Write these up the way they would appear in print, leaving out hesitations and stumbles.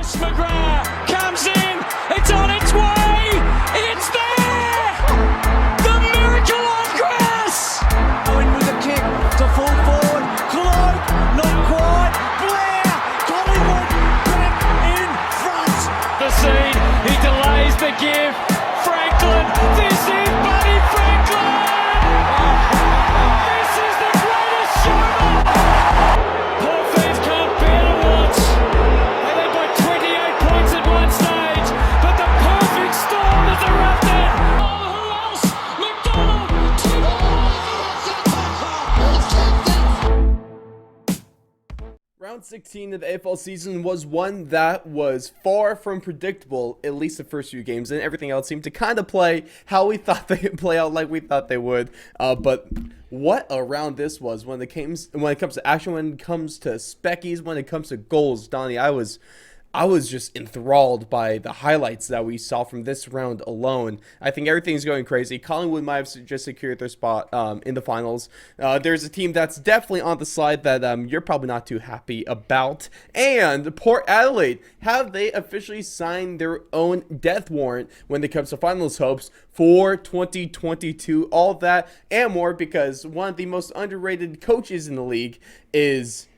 Yes, McGrath comes in. It's on its way. It's there. The miracle on grass. Owen with a kick to full forward. Cloak, not quite. Blair, Collingwood back in front. The seed. He delays the give. Franklin. This is Buddy Franklin. This is the greatest showman. Poor fans can't bear to watch. They led by 28 points at one stage, but the perfect storm is erupted. Oh, who else? McDonald. Round 16 of the AFL season was one that was far from predictable, at least the first few games, and everything else seemed to kind of play how we thought they would play out, like we thought they would. But what a round this was when it comes to action, when it comes to speckies, when it comes to goals, Donnie. I was just enthralled by the highlights that we saw from this round alone. I think everything's going crazy. Collingwood might have just secured their spot in the finals. There's a team that's definitely on the slide that you're probably not too happy about. And Port Adelaide, have they officially signed their own death warrant when it comes to finals hopes for 2022? All that and more, because one of the most underrated coaches in the league is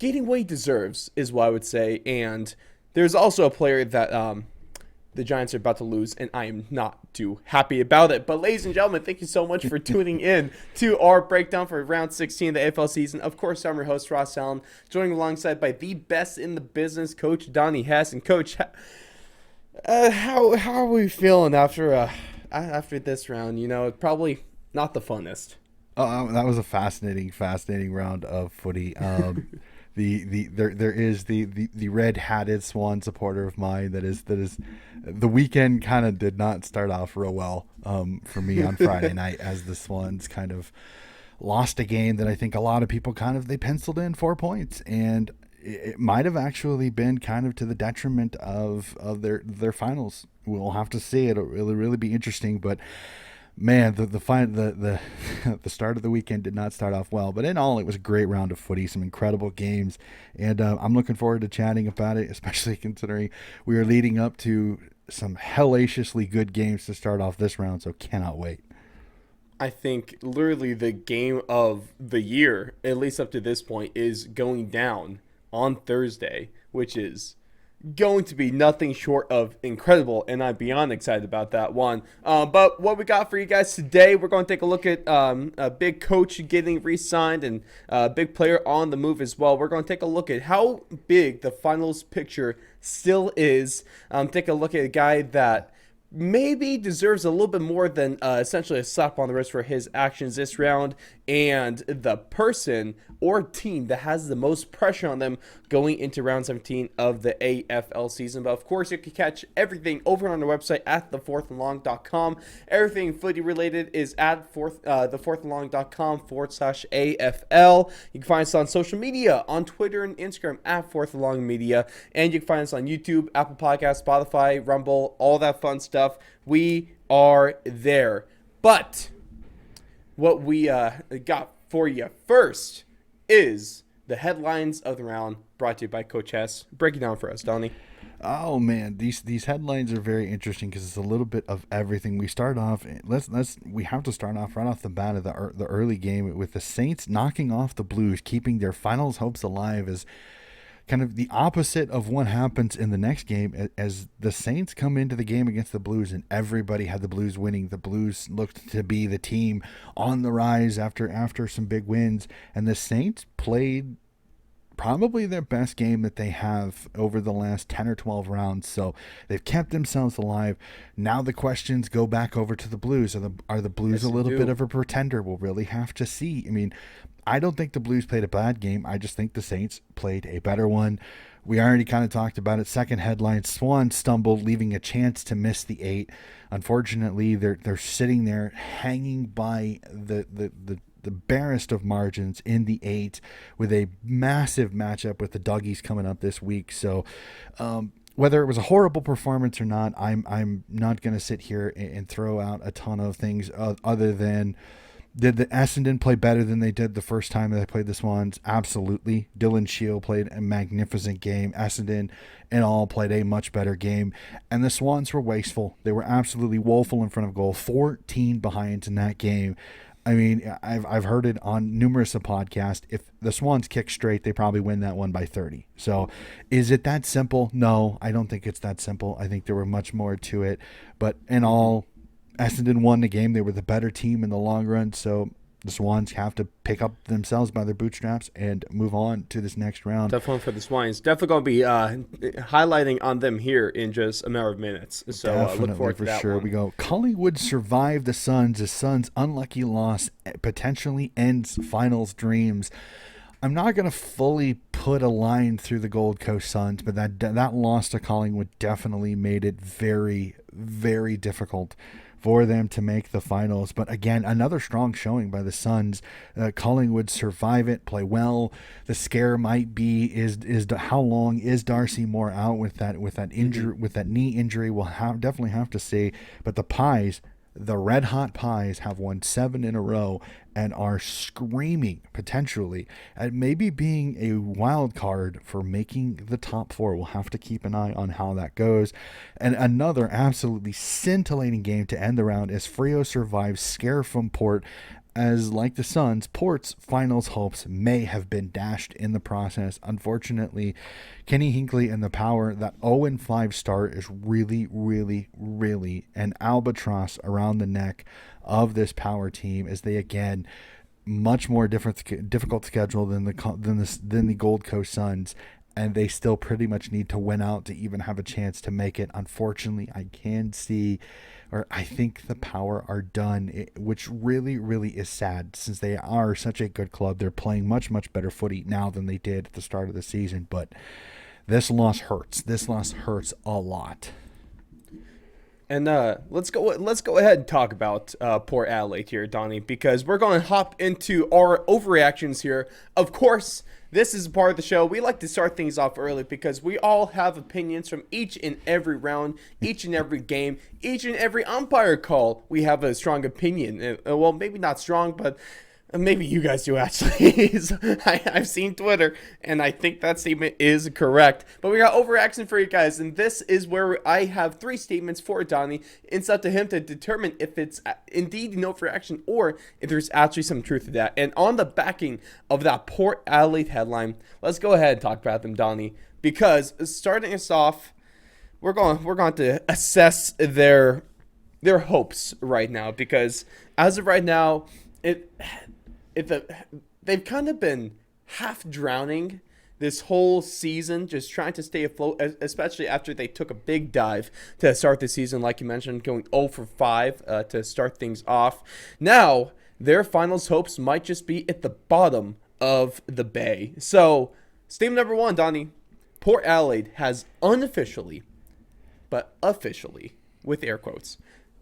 getting what he deserves, is what I would say. And there's also a player that the Giants are about to lose, and I am not too happy about it. But ladies and gentlemen, thank you so much for tuning in to our breakdown for round 16 of the AFL season. Of course, I'm your host, Ross Allen, joined alongside by the best in the business, Coach Donnie Hess. And Coach, how are we feeling after this round? You know, probably not the funnest. That was a fascinating round of footy. There is the red-hatted Swan supporter of mine that is the weekend kind of did not start off real well for me on Friday night, as the Swans kind of lost a game that I think a lot of people they penciled in 4 points, and it might have actually been kind of to the detriment of their finals. We'll have to see. It'll really be interesting, but man, the start of the weekend did not start off well, but in all, it was a great round of footy, some incredible games, and I'm looking forward to chatting about it, especially considering we are leading up to some hellaciously good games to start off this round, so cannot wait. I think literally the game of the year, at least up to this point, is going down on Thursday, which is going to be nothing short of incredible, and I'm beyond excited about that one. But what we got for you guys today, we're going to take a look at a big coach getting re-signed and a big player on the move as well. We're going to take a look at how big the finals picture still is. Take a look at a guy that maybe deserves a little bit more than essentially a slap on the wrist for his actions this round, and the person or team that has the most pressure on them going into round 17 of the AFL season. But of course, you can catch everything over on our website at thefourthandlong.com. Everything footy related is at thefourthandlong.com/AFL. You can find us on social media on Twitter and Instagram at fourthandlongmedia, and you can find us on YouTube, Apple Podcasts, Spotify, Rumble, all that fun stuff. We are there. But what we got for you first is the headlines of the round, brought to you by Coach Hess. Break it down for us, Donnie. Oh man, these headlines are very interesting because it's a little bit of everything. We start off. We have to start off right off the bat of the early game with the Saints knocking off the Blues, keeping their finals hopes alive, as kind of the opposite of what happens in the next game, as the Saints come into the game against the Blues and everybody had the Blues winning. The Blues looked to be the team on the rise after some big wins, and the Saints played probably their best game that they have over the last 10 or 12 rounds. So they've kept themselves alive. Now the questions go back over to the Blues. Are the Blues a little bit of a pretender? We'll really have to see. I mean, I don't think the Blues played a bad game. I just think the Saints played a better one. We already kind of talked about it. Second headline, Swan stumbled, leaving a chance to miss the 8. Unfortunately, they're sitting there hanging by the barest of margins in the 8, with a massive matchup with the Duggies coming up this week. So whether it was a horrible performance or not, I'm not going to sit here and throw out a ton of things other than Did the Essendon play better than they did the first time they played the Swans? Absolutely. Dylan Shield played a magnificent game. Essendon in all played a much better game. And the Swans were wasteful. They were absolutely woeful in front of goal. 14 behind in that game. I mean, I've heard it on numerous podcasts. If the Swans kick straight, they probably win that one by 30. So is it that simple? No, I don't think it's that simple. I think there were much more to it. But in all, Essendon won the game. They were the better team in the long run. So the Swans have to pick up themselves by their bootstraps and move on to this next round. Tough one for the Swans. Definitely going to be highlighting on them here in just a matter of minutes. So look forward to that sure. one. We go. Collingwood survived the Suns. The Suns' unlucky loss potentially ends finals dreams. I'm not going to fully put a line through the Gold Coast Suns, but that loss to Collingwood definitely made it very, very difficult for them to make the finals. But again, another strong showing by the Suns. Collingwood survive it, play well. The scare might be is how long is Darcy Moore out with that injury, with that knee injury? We'll definitely have to see. But the Pies, the Red Hot Pies, have won 7 in a row and are screaming potentially at maybe being a wild card for making the top 4. We'll have to keep an eye on how that goes. And another absolutely scintillating game to end the round is Freo survives scare from Port, as like the Suns, Port's finals hopes may have been dashed in the process. Unfortunately, Kenny Hinkley and the Power, that 0-5 start is really, really, really an albatross around the neck of this Power team, as they again much more difficult schedule than the Gold Coast Suns, and they still pretty much need to win out to even have a chance to make it. Unfortunately, I think the Power are done, which really, really is sad, since they are such a good club. They're playing much, much better footy now than they did at the start of the season, but this loss hurts. This loss hurts a lot. And let's go ahead and talk about Port Adelaide here, Donnie, because we're going to hop into our overreactions here. Of course, this is part of the show. We like to start things off early because we all have opinions from each and every round, each and every game, each and every umpire call. We have a strong opinion. Well, maybe not strong, but maybe you guys do, actually. I've seen Twitter, and I think that statement is correct. But we got overreaction for you guys, and this is where I have 3 statements for Donnie. It's up to him to determine if it's indeed an overreaction or if there's actually some truth to that. And on the backing of that Port Adelaide headline, let's go ahead and talk about them, Donnie. Because starting us off, we're going to assess their hopes right now. Because as of right now, they've kind of been half drowning this whole season, just trying to stay afloat, especially after they took a big dive to start the season, like you mentioned, going 0-5 to start things off. Now, their finals hopes might just be at the bottom of the bay. So, statement number 1, Donnie, Port Adelaide has unofficially, but officially, with air quotes,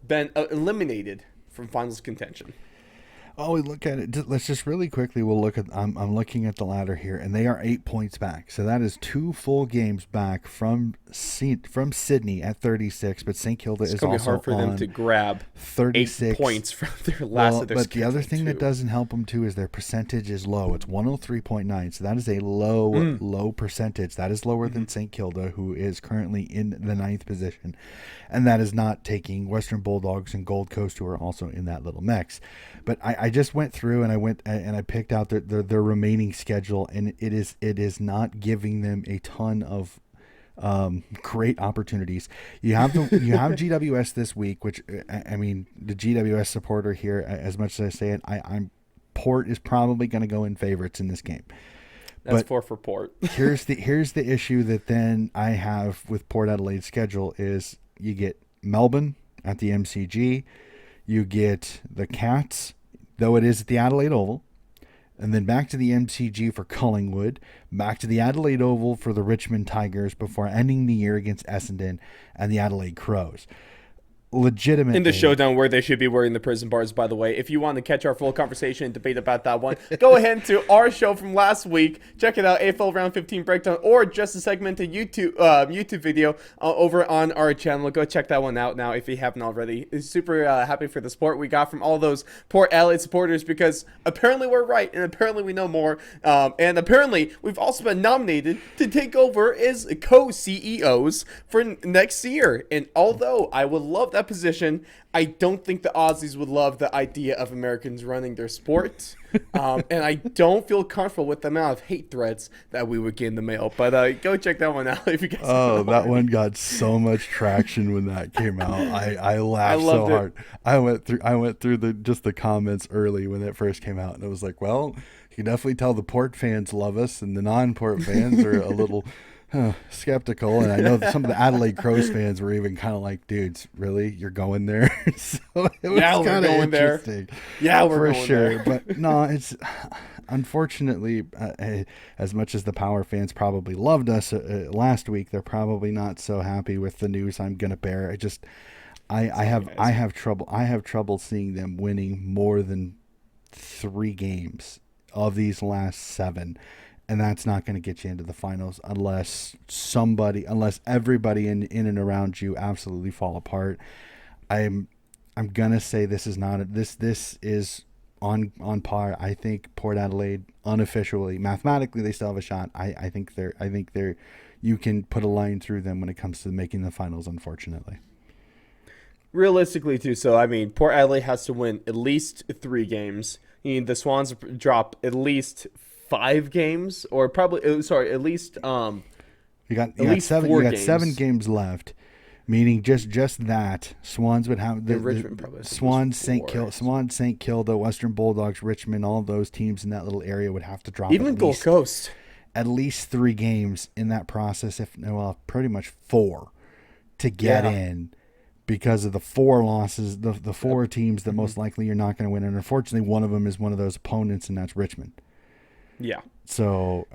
been eliminated from finals contention. Oh, we look at it. Let's just really quickly. We'll look at. I'm looking at the ladder here, and they are 8 points back. So that is 2 full games back from Sydney at 36. But St Kilda is also going to be hard for them to grab 36 8 points from their last of their But the other thing too. that doesn't help them too is their percentage is low. It's 103.9. So that is a low percentage. That is lower than St Kilda, who is currently in the 9th position, and that is not taking Western Bulldogs and Gold Coast, who are also in that little mix. But I just went through and I picked out their remaining schedule, and it is not giving them a ton of great opportunities. You have GWS this week, which I mean, the GWS supporter here, as much as I say it, I'm Port is probably going to go in favorites in this game. That's but 4 for Port. here's the issue that then I have with Port Adelaide's schedule is you get Melbourne at the MCG. You get the Cats, though it is at the Adelaide Oval, and then back to the MCG for Collingwood, back to the Adelaide Oval for the Richmond Tigers before ending the year against Essendon and the Adelaide Crows. legitimately in the showdown where they should be wearing the prison bars, by the way. If you want to catch our full conversation and debate about that one, go ahead to our show from last week. Check it out, AFL Round 15 Breakdown, or just a segmented YouTube video over on our channel. Go check that one out now if you haven't already. Super happy for the support we got from all those Port Adelaide supporters, because apparently we're right, and apparently we know more, and apparently we've also been nominated to take over as co-CEOs for next year. And although I would love that position, I don't think the Aussies would love the idea of Americans running their sport. And I don't feel comfortable with the amount of hate threats that we would get in the mail. But go check that one out if you guys that one got so much traction when that came out. I laughed so hard. I went through the comments early when it first came out, and it was like, well, you can definitely tell the Port fans love us and the non-Port fans are a little skeptical. And I know that some of the Adelaide Crows fans were even kind of like, dudes, really? You're going there? So it was kind of interesting. Yeah, we're for going sure. there. But no, it's unfortunately, as much as the Power fans probably loved us last week, they're probably not so happy with the news I'm going to bear. I have trouble seeing them winning more than 3 games of these last 7. And that's not going to get you into the finals unless everybody in and around you absolutely fall apart. I'm gonna say this is not this is on par. I think Port Adelaide unofficially, mathematically, they still have a shot. I think they're you can put a line through them when it comes to making the finals, unfortunately. Realistically, too. So, I mean, Port Adelaide has to win at least 3 games. The Swans drop at least 5 games, or probably at least you got 7. You got 7 games left, meaning just that Swans would have the Swans, St. Kilda, Western Bulldogs, Richmond, all those teams in that little area would have to drop. Even Gold Coast, at least 3 games in that process. Pretty much 4 to get in. Because of the 4 losses, the 4 teams that most likely you're not going to win. And unfortunately, one of them is one of those opponents, and that's Richmond. Yeah. So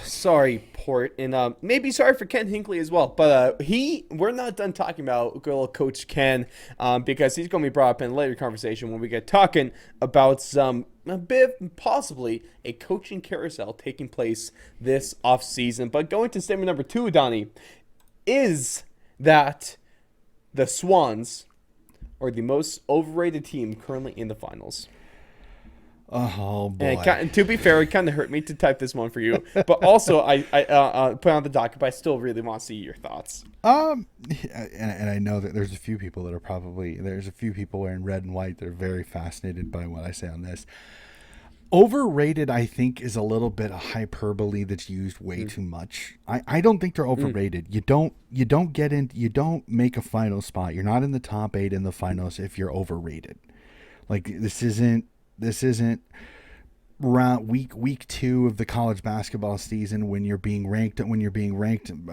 sorry, Port, and maybe sorry for Ken Hinckley as well. But we're not done talking about good old Coach Ken, because he's going to be brought up in a later conversation when we get talking about possibly a coaching carousel taking place this offseason. But going to statement number 2, Donnie, is that the Swans are the most overrated team currently in the finals. Oh, boy. And to be fair, it kind of hurt me to type this one for you. But also, I put on the docket, but I still really want to see your thoughts. And I know that there's a few people wearing red and white that are very fascinated by what I say on this. Overrated, I think, is a little bit of hyperbole that's used way too much. I don't think they're overrated. You don't make a final spot. You're not in the top 8 in the finals if you're overrated. Like this isn't round week 2 of the college basketball season when you're being ranked a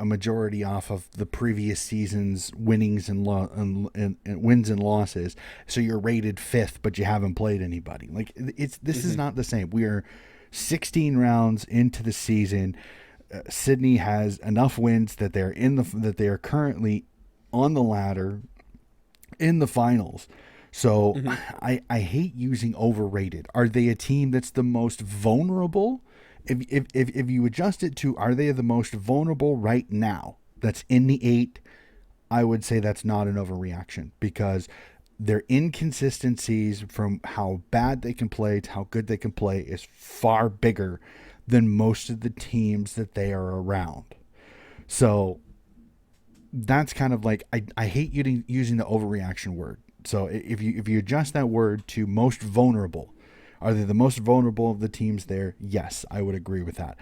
majority off of the previous season's winnings and wins and losses. So you're rated 5th, but you haven't played anybody. Like this is not the same. We are 16 rounds into the season. Sydney has enough wins that they are currently on the ladder in the finals. So I hate using overrated. Are they a team that's the most vulnerable? If you adjust it to, are they the most vulnerable right now that's in the 8, I would say that's not an overreaction, because their inconsistencies from how bad they can play to how good they can play is far bigger than most of the teams that they are around. So that's kind of like, I hate using the overreaction word. So if you adjust that word to most vulnerable, are they the most vulnerable of the teams there? Yes, I would agree with that.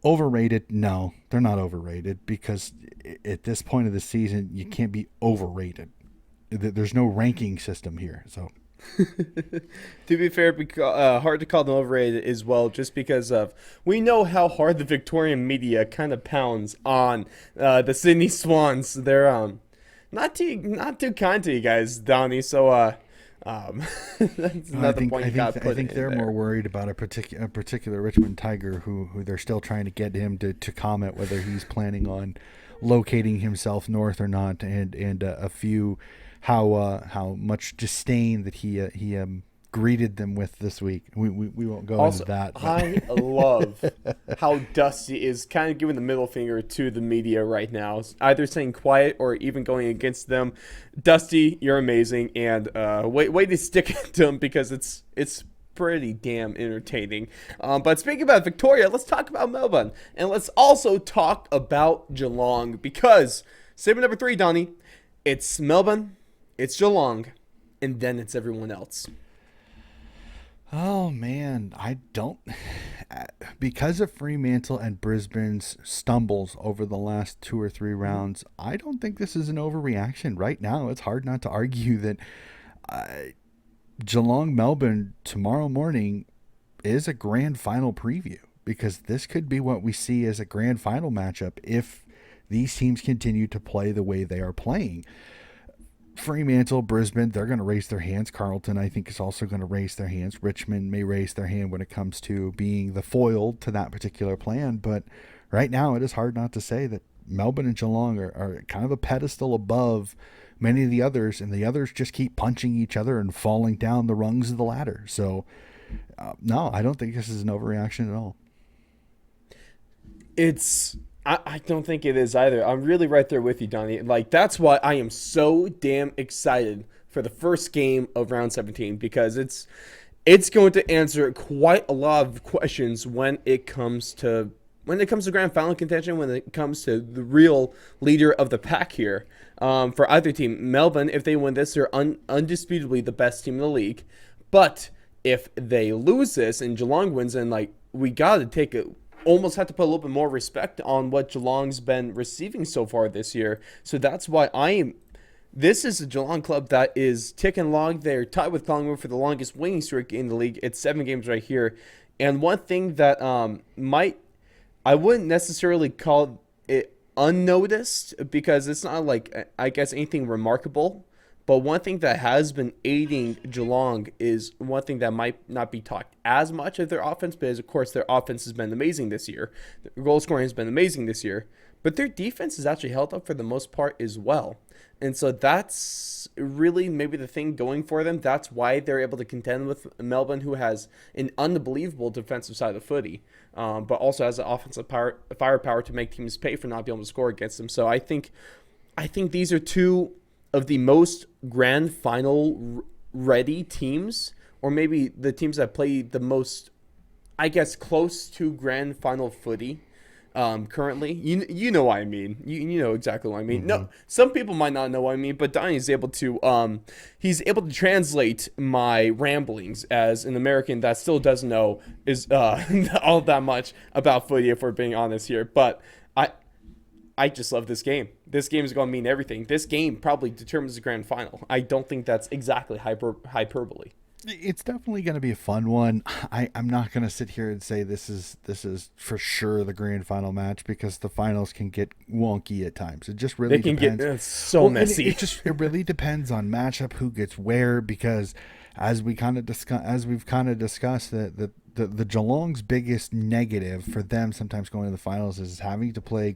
Overrated? No, they're not overrated, because at this point of the season, you can't be overrated. There's no ranking system here. So to be fair, hard to call them overrated as well, just because we know how hard the Victorian media kind of pounds on the Sydney Swans. They're not too kind to you guys, Donnie. So that's another point you got put in. I think they're more worried about a particular Richmond Tiger who they're still trying to get him to comment whether he's planning on locating himself north or not, and a few how much disdain that he greeted them with this week. We won't go Also, into that. But. I love how Dusty is kind of giving the middle finger to the media right now, either saying quiet or even going against them. Dusty, you're amazing, and way to stick it to him because it's pretty damn entertaining. But speaking about Victoria, let's talk about Melbourne, and let's also talk about Geelong because segment number 3, Donnie, it's Melbourne, it's Geelong, and then it's everyone else. Oh man, I don't, because of Fremantle and Brisbane's stumbles over the last 2 or 3 rounds, I don't think this is an overreaction right now. It's hard not to argue that Geelong Melbourne tomorrow morning is a grand final preview, because this could be what we see as a grand final matchup if these teams continue to play the way they are playing. Fremantle, Brisbane, they're going to raise their hands. Carlton, I think, is also going to raise their hands. Richmond may raise their hand when it comes to being the foil to that particular plan. But right now, it is hard not to say that Melbourne and Geelong are kind of a pedestal above many of the others, and the others just keep punching each other and falling down the rungs of the ladder. So, no, I don't think this is an overreaction at all. I don't think it is either. I'm really right there with you, Donnie. Like, that's why I am so damn excited for the first game of round 17, because it's going to answer quite a lot of questions when it comes to grand final contention, when it comes to the real leader of the pack here. For either team, Melbourne, if they win this, they're undisputably the best team in the league. But if they lose this and Geelong wins, then we got to almost have to put a little bit more respect on what Geelong's been receiving so far this year. So that's why this is a Geelong club that is ticking along. They're tied with Collingwood for the longest winning streak in the league. It's 7 games right here. And one thing that I wouldn't necessarily call it unnoticed, because it's not I guess anything remarkable. But one thing that has been aiding Geelong is one thing that might not be talked as much of their offense, but of course their offense has been amazing this year. Their goal scoring has been amazing this year. But their defense has actually held up for the most part as well. And so that's really maybe the thing going for them. That's why they're able to contend with Melbourne, who has an unbelievable defensive side of the footy, but also has the offensive firepower to make teams pay for not being able to score against them. So I think these are two of the most grand final ready teams, or maybe the teams that play the most, I guess, close to grand final footy currently. You know what I mean. You know exactly what I mean. Mm-hmm. No, some people might not know what I mean, but Donnie is able to he's able to translate my ramblings as an American that still doesn't know is all that much about footy, if we're being honest here. But I just love this game. This game is going to mean everything. This game probably determines the grand final. I don't think that's exactly hyperbole. It's definitely going to be a fun one. I'm not going to sit here and say this is for sure the grand final match, because the finals can get wonky at times. It just really depends. It's so messy. It really depends on matchup, who gets where, because as we've kind of discussed that the Geelong's biggest negative for them sometimes going to the finals is having to play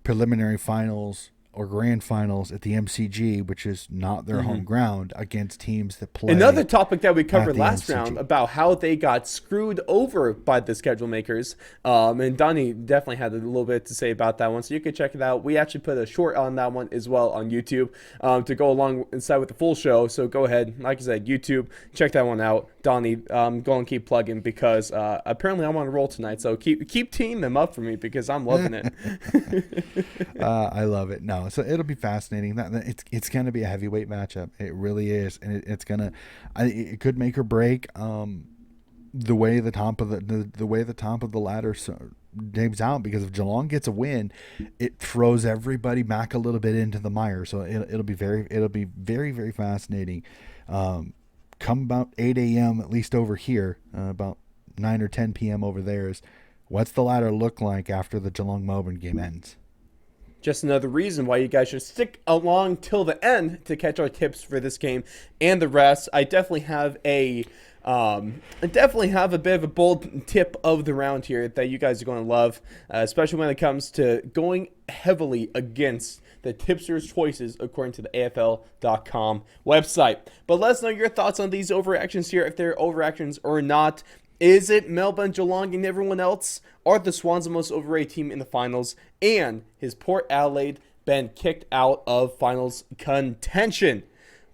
preliminary finals or grand finals at the MCG, which is not their home ground, against teams that play. Another topic that we covered last round about how they got screwed over by the schedule makers. And Donnie definitely had a little bit to say about that one, so you can check it out. We actually put a short on that one as well on YouTube to go alongside with the full show. So go ahead, like I said, YouTube, check that one out. Donnie, go and keep plugging, because apparently I'm on a roll tonight. So keep teeing them up for me, because I'm loving it. I love it. No, so it'll be fascinating. It's going to be a heavyweight matchup. It really is, and it could make or break the way the top of the ladder names out. Because if Geelong gets a win, it throws everybody back a little bit into the mire. So it'll be very, very fascinating. Come about 8 a.m. at least over here, about 9 or 10 p.m. over there, is what's the ladder look like after the Geelong Melbourne game ends? just another reason why you guys should stick along till the end to catch our tips for this game and the rest. I definitely have a bit of a bold tip of the round here that you guys are going to love, especially when it comes to going heavily against the tipsters' choices according to the AFL.com website. But let us know your thoughts on these overreactions here, if they're overreactions or not. Is it Melbourne, Geelong, and everyone else? Are the Swans the most overrated team in the finals? And has Port Adelaide been kicked out of finals contention?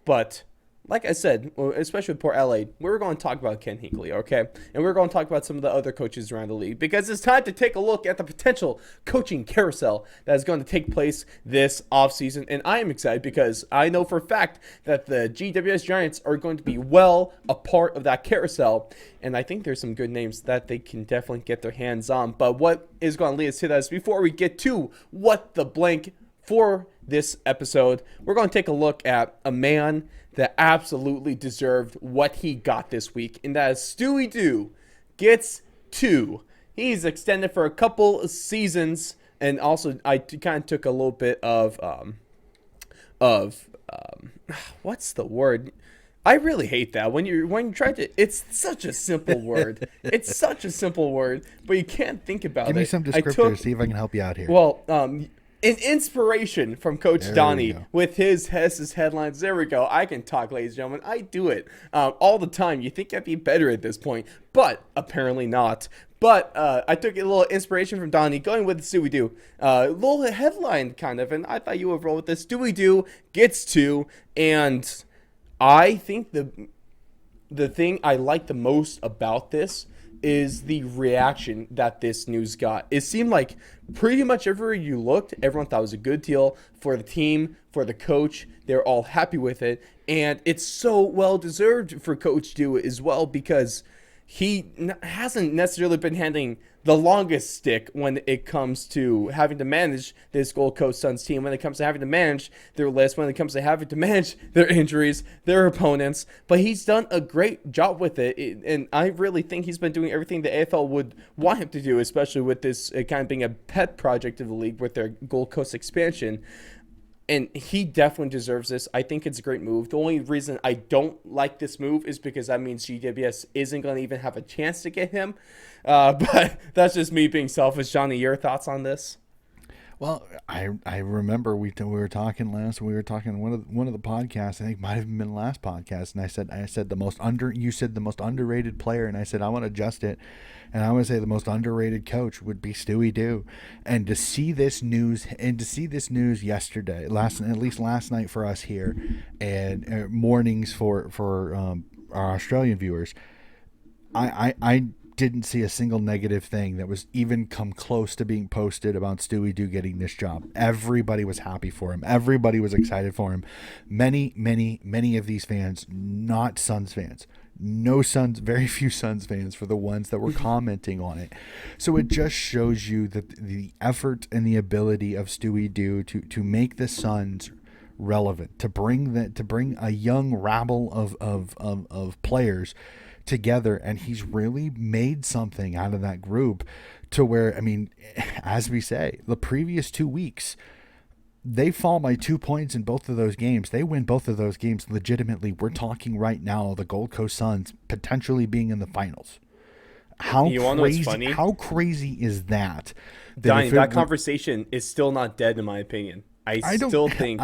But like I said, especially with Port Adelaide, we're going to talk about Ken Hinkley, okay? And we're going to talk about some of the other coaches around the league, because it's time to take a look at the potential coaching carousel that is going to take place this offseason. And I am excited because I know for a fact that the GWS Giants are going to be well a part of that carousel. And I think there's some good names that they can definitely get their hands on. But what is going to lead us to that is, before we get to what the blank for this episode, we're going to take a look at a man that absolutely deserved what he got this week, and that is Stewie Dew gets 2. He's extended for a couple seasons, and also I kind of took a little bit of what's the word? I really hate that when you try to. It's such a simple word. It's such a simple word, but you can't think about it. Give me some descriptors. See if I can help you out here. Well, an inspiration from Coach Donnie with his headlines. There we go. I can talk, ladies and gentlemen. I do it all the time. You think I'd be better at this point, but apparently not. But I took a little inspiration from Donnie, going with Stewie Dew. Little headline kind of, and I thought you would roll with this. Stewie Dew gets 2, and I think the thing I like the most about this is the reaction that this news got. It seemed like pretty much everywhere you looked, everyone thought it was a good deal for the team, for the coach. They're all happy with it. And it's so well deserved for Coach Dew as well, because he hasn't necessarily been handling the longest stick when it comes to having to manage this Gold Coast Suns team, when it comes to having to manage their list, when it comes to having to manage their injuries, their opponents. But he's done a great job with it, and I really think he's been doing everything the AFL would want him to do, especially with this kind of being a pet project of the league with their Gold Coast expansion. And he definitely deserves this. I think it's a great move. The only reason I don't like this move is because that means GWS isn't going to even have a chance to get him. But that's just me being selfish. Johnny, your thoughts on this? Well, I remember we were talking on one of the podcasts. I think it might have been the last podcast, and I said you said the most underrated player, and I said I want to adjust it, and I want to say the most underrated coach would be Stewie Dew. And to see this news yesterday, at least last night for us here, and mornings for our Australian viewers, I didn't see a single negative thing that was even come close to being posted about Stewie Dew getting this job. Everybody was happy for him. Everybody was excited for him. Many of these fans, not Suns fans. Very few Suns fans for the ones that were commenting on it. So it just shows you that the effort and the ability of Stewie Dew to make the Suns relevant, to bring a young rabble of players together, and he's really made something out of that group to where, I mean, as we say, the previous 2 weeks, they fall by 2 points in both of those games. They win both of those games legitimately. We're talking right now the Gold Coast Suns potentially being in the finals. How crazy is that? Donnie, that conversation is still not dead, in my opinion. I still think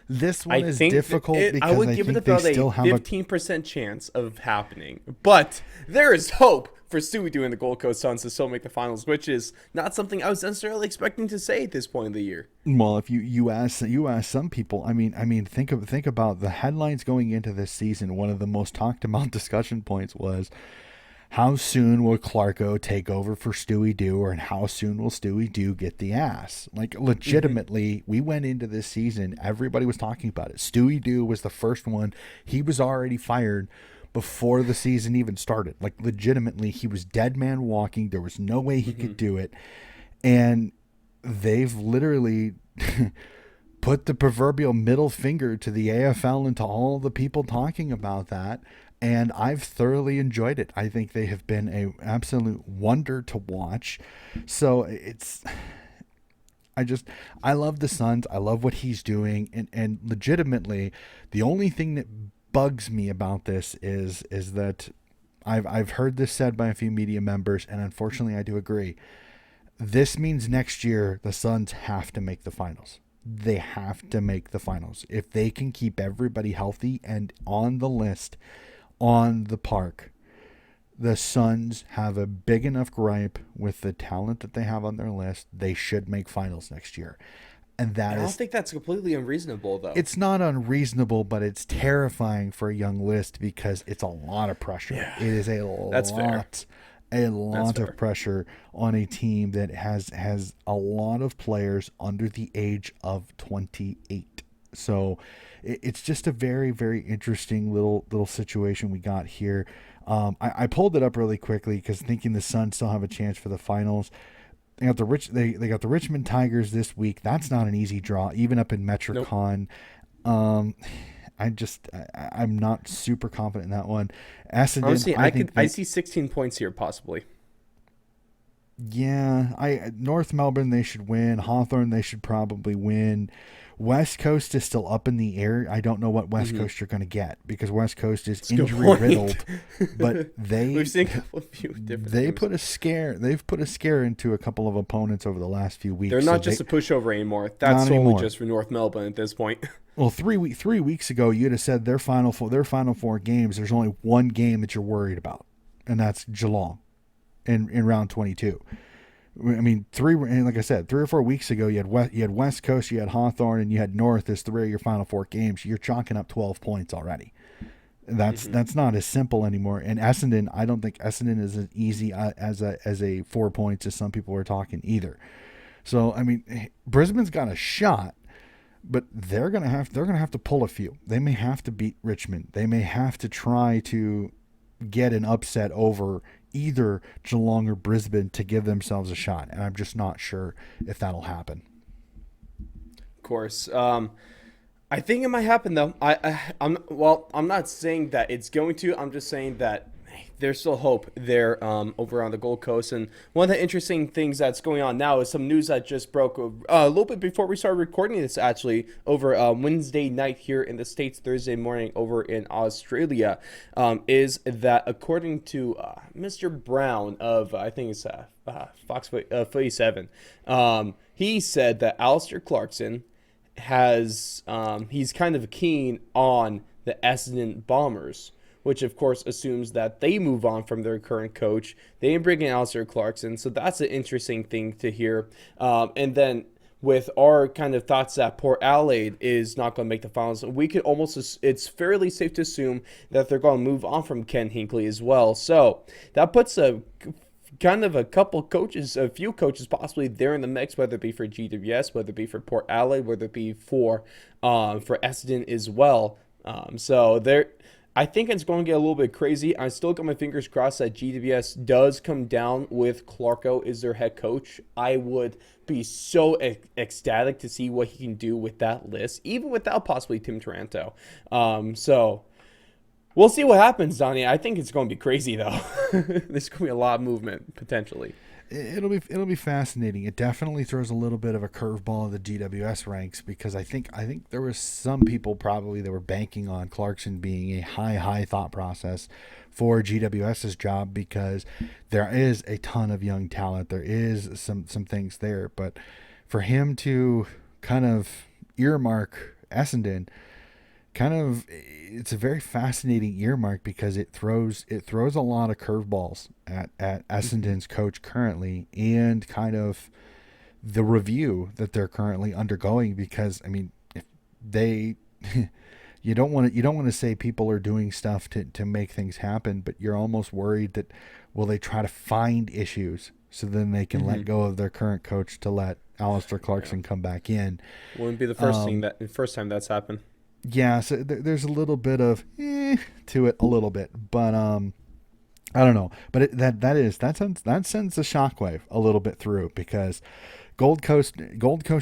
this one is difficult because I would give it about a 15% chance of happening. But there is hope for Stewie Dew and the Gold Coast Suns to still make the finals, which is not something I was necessarily expecting to say at this point in the year. Well, if you ask some people, I mean, think about the headlines going into this season. One of the most talked about discussion points was, how soon will Clarko take over for Stewie Dew, and how soon will Stewie Dew get the ass? Like, legitimately, we went into this season, everybody was talking about it. Stewie Dew was the first one. He was already fired before the season even started. Like, legitimately, he was dead man walking. There was no way he could do it. And they've literally put the proverbial middle finger to the AFL and to all the people talking about that. And I've thoroughly enjoyed it. I think they have been an absolute wonder to watch. So I love the Suns. I love what he's doing, and legitimately, the only thing that bugs me about this is that I've heard this said by a few media members, and unfortunately, I do agree. This means next year the Suns have to make the finals. They have to make the finals if they can keep everybody healthy and on the list, on the park. The Suns have a big enough gripe with the talent that they have on their list. They should make finals next year. And I don't think that's completely unreasonable, though. it's not unreasonable, but it's terrifying for a young list because it's a lot of pressure. Yeah. It is That's fair. a lot fair. of pressure on a team that has a lot of players under the age of 28. So it's just a very, very interesting little situation we got here. I pulled it up really quickly because thinking the Suns still have a chance for the finals. They got the Richmond Tigers this week. That's not an easy draw, even up in Metricon. Nope. I'm not super confident in that one. Essendon, Honestly, I I see 16 points here possibly. Yeah, North Melbourne they should win. Hawthorn they should probably win. West Coast is still up in the air. I don't know what West Coast you're going to get because West Coast is injury riddled. But We've seen a few different. They've things. put a scare into a couple of opponents over the last few weeks. They're not just a pushover anymore. That's Not solely anymore. just for North Melbourne at this point. Well, 3 weeks ago, you'd have said their final four games. There's only one game that you're worried about, and that's Geelong, in round 22. I mean, like I said, 3 or 4 weeks ago, you had West Coast, you had Hawthorn, and you had North as 3 of your final 4 games. You're chalking up 12 points already. That's not as simple anymore. And Essendon, I don't think Essendon is as easy as a 4 points as some people were talking either. So I mean, Brisbane's got a shot, but they're gonna have to pull a few. They may have to beat Richmond. They may have to try to get an upset over either Geelong or Brisbane to give themselves a shot, and I'm just not sure if that'll happen. Of course. I think it might happen though. I'm not saying that it's going to. I'm just saying that there's still hope there over on the Gold Coast. And one of the interesting things that's going on now is some news that just broke a little bit before we started recording this, actually, over Wednesday night here in the States, Thursday morning over in Australia, is that according to Mr. Brown of, I think it's Fox 47, he said that Alistair Clarkson has he's kind of keen on the Essendon Bombers, which of course assumes that they move on from their current coach. They bring in Alistair Clarkson, so that's an interesting thing to hear. And then with our kind of thoughts that Port Adelaide is not going to make the finals, we could it's fairly safe to assume that they're going to move on from Ken Hinckley as well. So that puts a few coaches possibly there in the mix, whether it be for GWS, whether it be for Port Adelaide, whether it be for Essendon as well. So I think it's going to get a little bit crazy. I still got my fingers crossed that GWS does come down with Clarko as their head coach. I would be so ecstatic to see what he can do with that list, even without possibly Tim Taranto. So we'll see what happens, Donnie. I think it's going to be crazy, though. There's going to be a lot of movement, potentially. It'll be fascinating. It definitely throws a little bit of a curveball in the GWS ranks because I think there was some people probably that were banking on Clarkson being a high thought process for GWS's job because there is a ton of young talent. There is some things there, but for him to kind of earmark Essendon, it's a very fascinating earmark because it throws a lot of curveballs at Essendon's coach currently and kind of the review that they're currently undergoing because I mean if they you don't want to say people are doing stuff to make things happen, but you're almost worried that will they try to find issues so then they can let go of their current coach to let Alistair Clarkson come back in. Wouldn't be the first time that's happened. Yeah, so there's a little bit of to it a little bit, but I don't know. But that sends a shockwave a little bit through because Gold Coast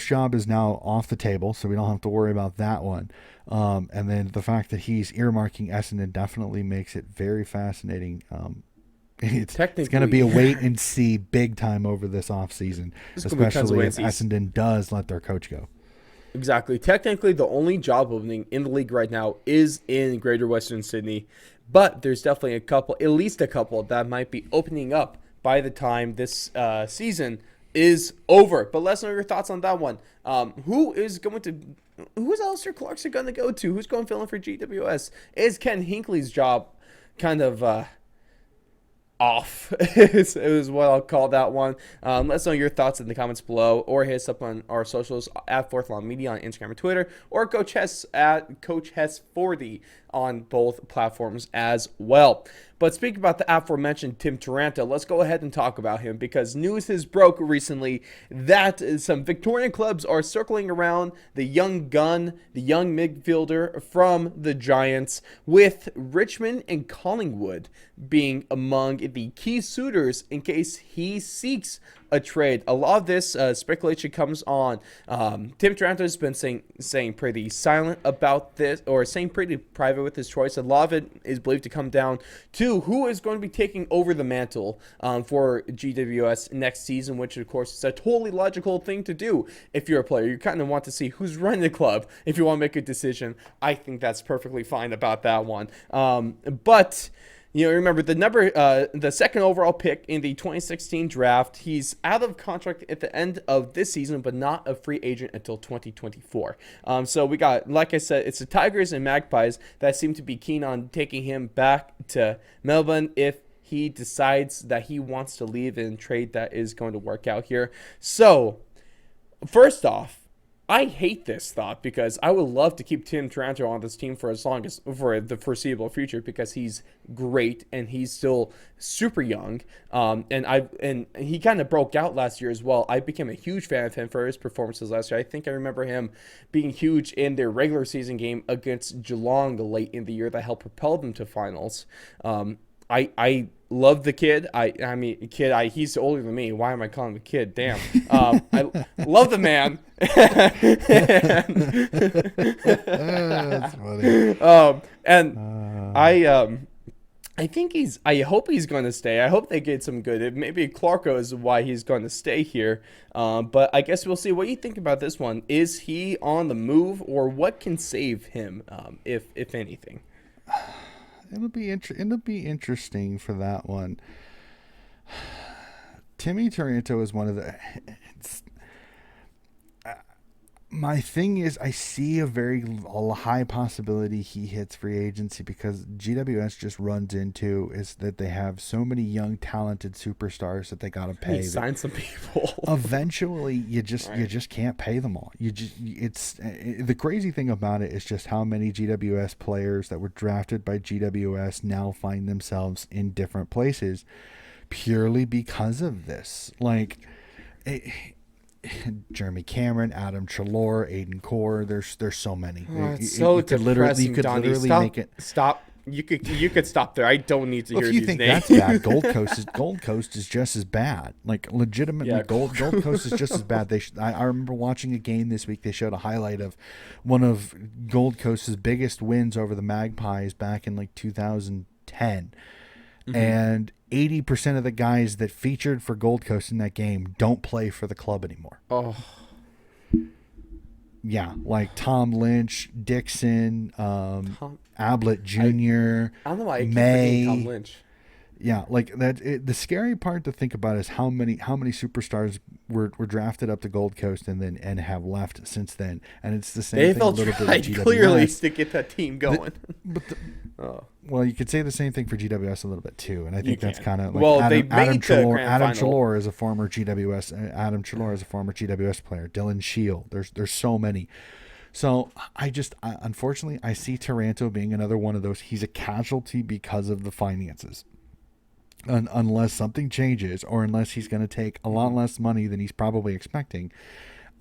job is now off the table, so we don't have to worry about that one. And then the fact that he's earmarking Essendon definitely makes it very fascinating. it's Technically, going to be a wait and see big time over this offseason, especially if Essendon does let their coach go. Exactly. Technically, the only job opening in the league right now is in Greater Western Sydney, but there's definitely at least a couple that might be opening up by the time this season is over. But let's know your thoughts on that one. Who's Alistair Clarkson going to go to? Who's going to fill in for GWS? Is Ken Hinckley's job kind of off? It was what I'll call that one. Let us know your thoughts in the comments below, or hit us up on our socials at Fourth Lawn Media on Instagram and Twitter, or Coach Hess at Coach Hess 40 on both platforms as well. But speaking about the aforementioned Tim Taranto, let's go ahead and talk about him, because news has broke recently that some Victorian clubs are circling around the young gun, the young midfielder from the Giants, with Richmond and Collingwood being among the key suitors in case he seeks a trade. A lot of this speculation comes on. Tim Taranto has been saying pretty silent about this, or saying pretty private with his choice. A lot of it is believed to come down to who is going to be taking over the mantle for GWS next season, which of course is a totally logical thing to do. If you're a player, you kind of want to see who's running the club. If you want to make a decision, I think that's perfectly fine about that one. But remember the second overall pick in the 2016 draft. He's out of contract at the end of this season, but not a free agent until 2024. So we got, like I said, it's the Tigers and Magpies that seem to be keen on taking him back to Melbourne if he decides that he wants to leave in a trade that is going to work out here. So, first off, I hate this thought, because I would love to keep Tim Taranto on this team for the foreseeable future, because he's great and he's still super young. And he kind of broke out last year as well. I became a huge fan of him for his performances last year. I think I remember him being huge in their regular season game against Geelong late in the year that helped propel them to finals. I love the kid. He's older than me. Why am I calling him a kid? Damn. I love the man. That's funny. I think I hope he's going to stay. I hope they get some good. Maybe Clarko is why he's going to stay here. But I guess we'll see. What do you think about this one? Is he on the move, or what can save him, if anything? It'll be interesting for that one. Timmy Taranto is one of the. My thing is, I see a high possibility he hits free agency, because GWS just runs into is that they have so many young, talented superstars that they got to pay. Sign some people. Eventually, you just can't pay them all. The crazy thing about it is just how many GWS players that were drafted by GWS now find themselves in different places purely because of this. Jeremy Cameron, Adam Treloar, Aiden Core. There's so many. You could literally make it. Stop. You could stop there. I don't need to hear these names. If you think that's bad, Gold Coast is just as bad. Legitimately, Gold Coast is just as bad. I remember watching a game this week. They showed a highlight of one of Gold Coast's biggest wins over the Magpies back in 2010. Mm-hmm. And 80% of the guys that featured for Gold Coast in that game don't play for the club anymore. Oh. Yeah, like Tom Lynch, Dixon, Ablett Jr., I don't know why I keep May. Tom Lynch. Yeah, the scary part to think about is how many superstars were drafted up to Gold Coast and have left since then. And it's the same thing a little bit with GWS. Clearly to get that team going. Well, you could say the same thing for GWS a little bit too, and I think that's kind of Adam Treloar is a former GWS player. Dylan Shield. There's so many. So unfortunately I see Taranto being another one of those. He's a casualty because of the finances. Unless something changes, or unless he's going to take a lot less money than he's probably expecting,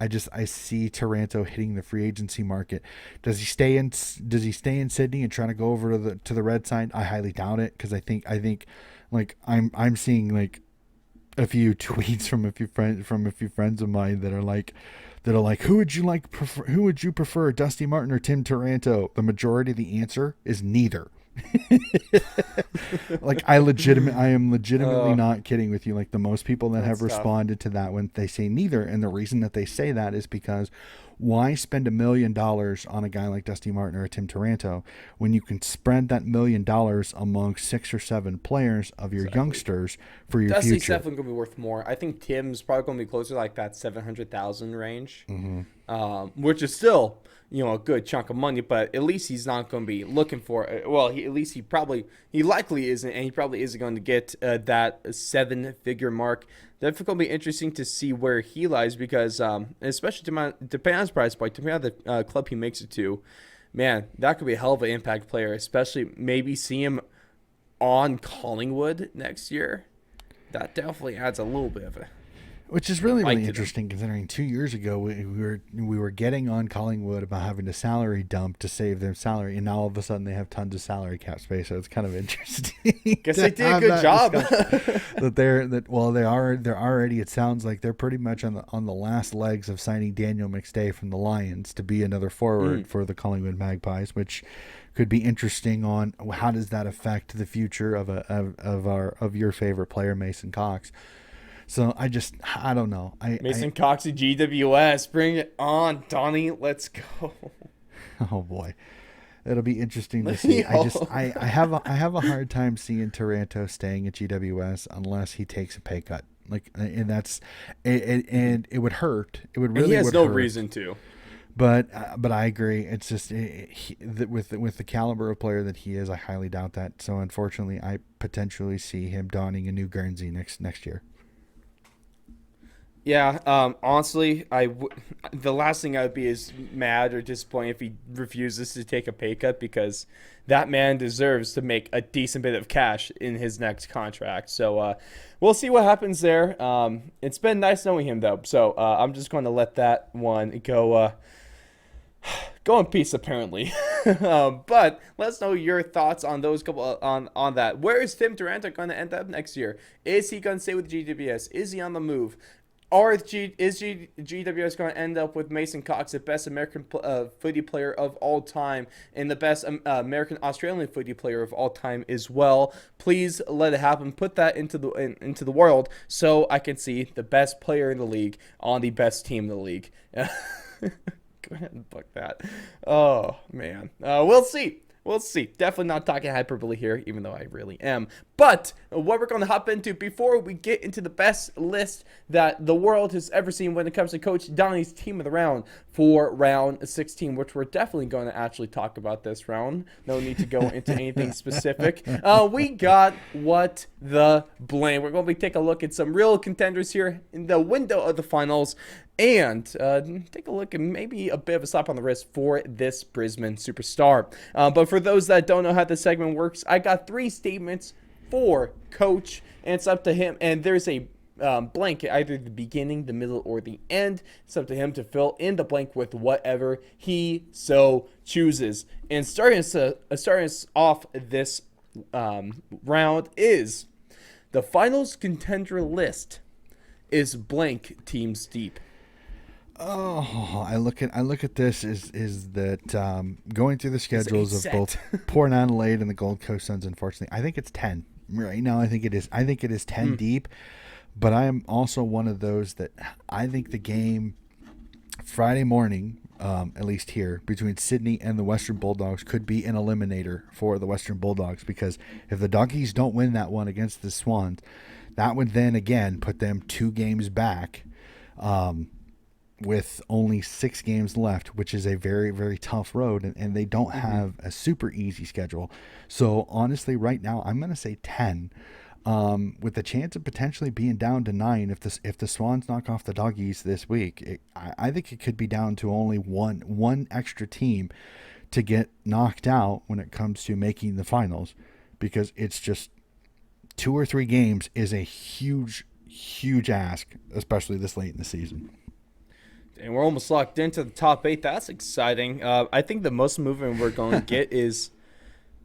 I see Taranto hitting the free agency market. Does he stay in Sydney and try to go over to the red side? I highly doubt it, because I think I'm seeing a few tweets from a few friends of mine that are like, who would you prefer, Dusty Martin or Tim Taranto? The majority of the answer is neither. Like I am legitimately not kidding with you. Like the most people that have responded to that when they say neither, and the reason that they say that is because why spend $1 million on a guy like Dusty Martin or a Tim Taranto when you can spread that $1 million among 6 or 7 players of your youngsters for your Dusty's future? definitely gonna be worth more. I think Tim's probably gonna be closer to like that 700,000 range, which is still a good chunk of money. But at least he's not gonna be looking for. Well, he likely isn't, and he probably isn't going to get that 7-figure mark. Definitely going to be interesting to see where he lies because, especially depending on his price point, depending on the club he makes it to, man, that could be a hell of an impact player. Especially maybe see him on Collingwood next year. That definitely adds a little bit of a. Which is really interesting considering 2 years ago we were getting on Collingwood about having to salary dump to save their salary, and now all of a sudden they have tons of salary cap space. So it's kind of interesting. Guess they did a good job. They're already. It sounds like they're pretty much on the last legs of signing Daniel McStay from the Lions to be another forward for the Collingwood Magpies, which could be interesting on how does that affect the future of your favorite player Mason Cox. So I don't know. Mason Cox at GWS, bring it on, Donnie. Let's go. Oh boy, it'll be interesting to see. I have a hard time seeing Taranto staying at GWS unless he takes a pay cut. And it would hurt. It would really. He has no hurt. reason to. But I agree. It's just with the caliber of player that he is, I highly doubt that. So unfortunately, I potentially see him donning a new Guernsey next year. Yeah, honestly, the last thing I would be is mad or disappointed if he refuses to take a pay cut because that man deserves to make a decent bit of cash in his next contract. So we'll see what happens there. It's been nice knowing him, though. So I'm just going to let that one go in peace, apparently. But let's know your thoughts on those couple on that. Where is Tim Taranto going to end up next year? Is he going to stay with GWS? Is he on the move? Or is GWS going to end up with Mason Cox, the best American footy player of all time, and the best American Australian footy player of all time as well? Please let it happen. Put that into the world so I can see the best player in the league on the best team in the league. Go ahead and book that. Oh man, we'll see. We'll see. Definitely not talking hyperbole here, even though I really am. But what we're going to hop into before we get into the best list that the world has ever seen when it comes to Coach Donnie's team of the round for round 16, which we're definitely going to actually talk about this round. No need to go into anything specific. We got what the blame. We're going to be taking a look at some real contenders here in the window of the finals. And take a look at maybe a bit of a slap on the wrist for this Brisbane superstar. But for those that don't know how this segment works, I got 3 statements for Coach, and it's up to him. And there's a blank at either the beginning, the middle, or the end. It's up to him to fill in the blank with whatever he so chooses. And starting us off this round is the finals contender list is blank teams deep. Oh, I look at this is that going through the schedules of both Port Adelaide and the Gold Coast Suns. Unfortunately, I think it's 10 right now. I think it is 10 deep, but I am also one of those that I think the game Friday morning, at least here between Sydney and the Western Bulldogs, could be an eliminator for the Western Bulldogs because if the Doggies don't win that one against the Swans, that would then again put them 2 games back. With only 6 games left, which is a very, very tough road, and they don't have a super easy schedule. So honestly, right now, I'm going to say 10, with the chance of potentially being down to 9 if the Swans knock off the Doggies this week. I think it could be down to only one extra team to get knocked out when it comes to making the finals, because it's just 2 or 3 games is a huge, huge ask, especially this late in the season. And we're almost locked into the top 8. That's exciting. I think the most movement we're going to get is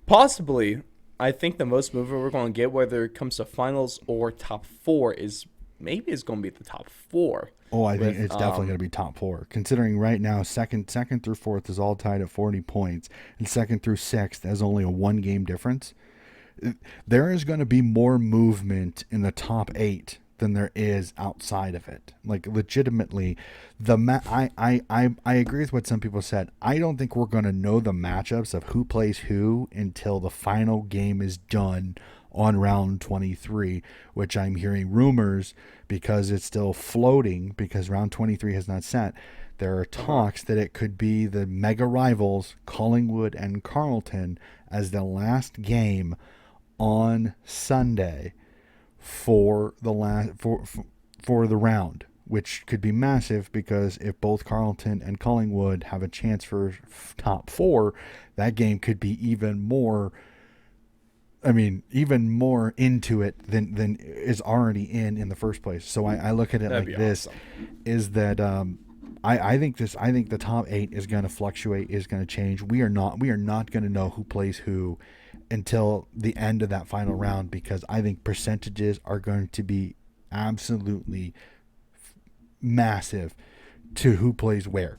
possibly, I think the most movement we're going to get, whether it comes to finals or top 4, is maybe it's going to be the top 4. Oh, I think it's definitely going to be top 4. Considering right now, second through 4th is all tied at 40 points, and 2nd through 6th has only a 1-game difference. There is going to be more movement in the top 8 than there is outside of it. Like, legitimately, I agree with what some people said. I don't think we're going to know the matchups of who plays who until the final game is done on round 23, which I'm hearing rumors, because it's still floating, because round 23 has not set. There are talks that it could be the mega rivals Collingwood and Carlton as the last game on Sunday for the round, which could be massive, because if both Carlton and Collingwood have a chance for top 4, that game could be even more into it than is already in the first place. So I look at it like this, is that I think the top 8 is going to fluctuate, is going to change. We are not going to know who plays who until the end of that final round, because I think percentages are going to be absolutely massive to who plays where.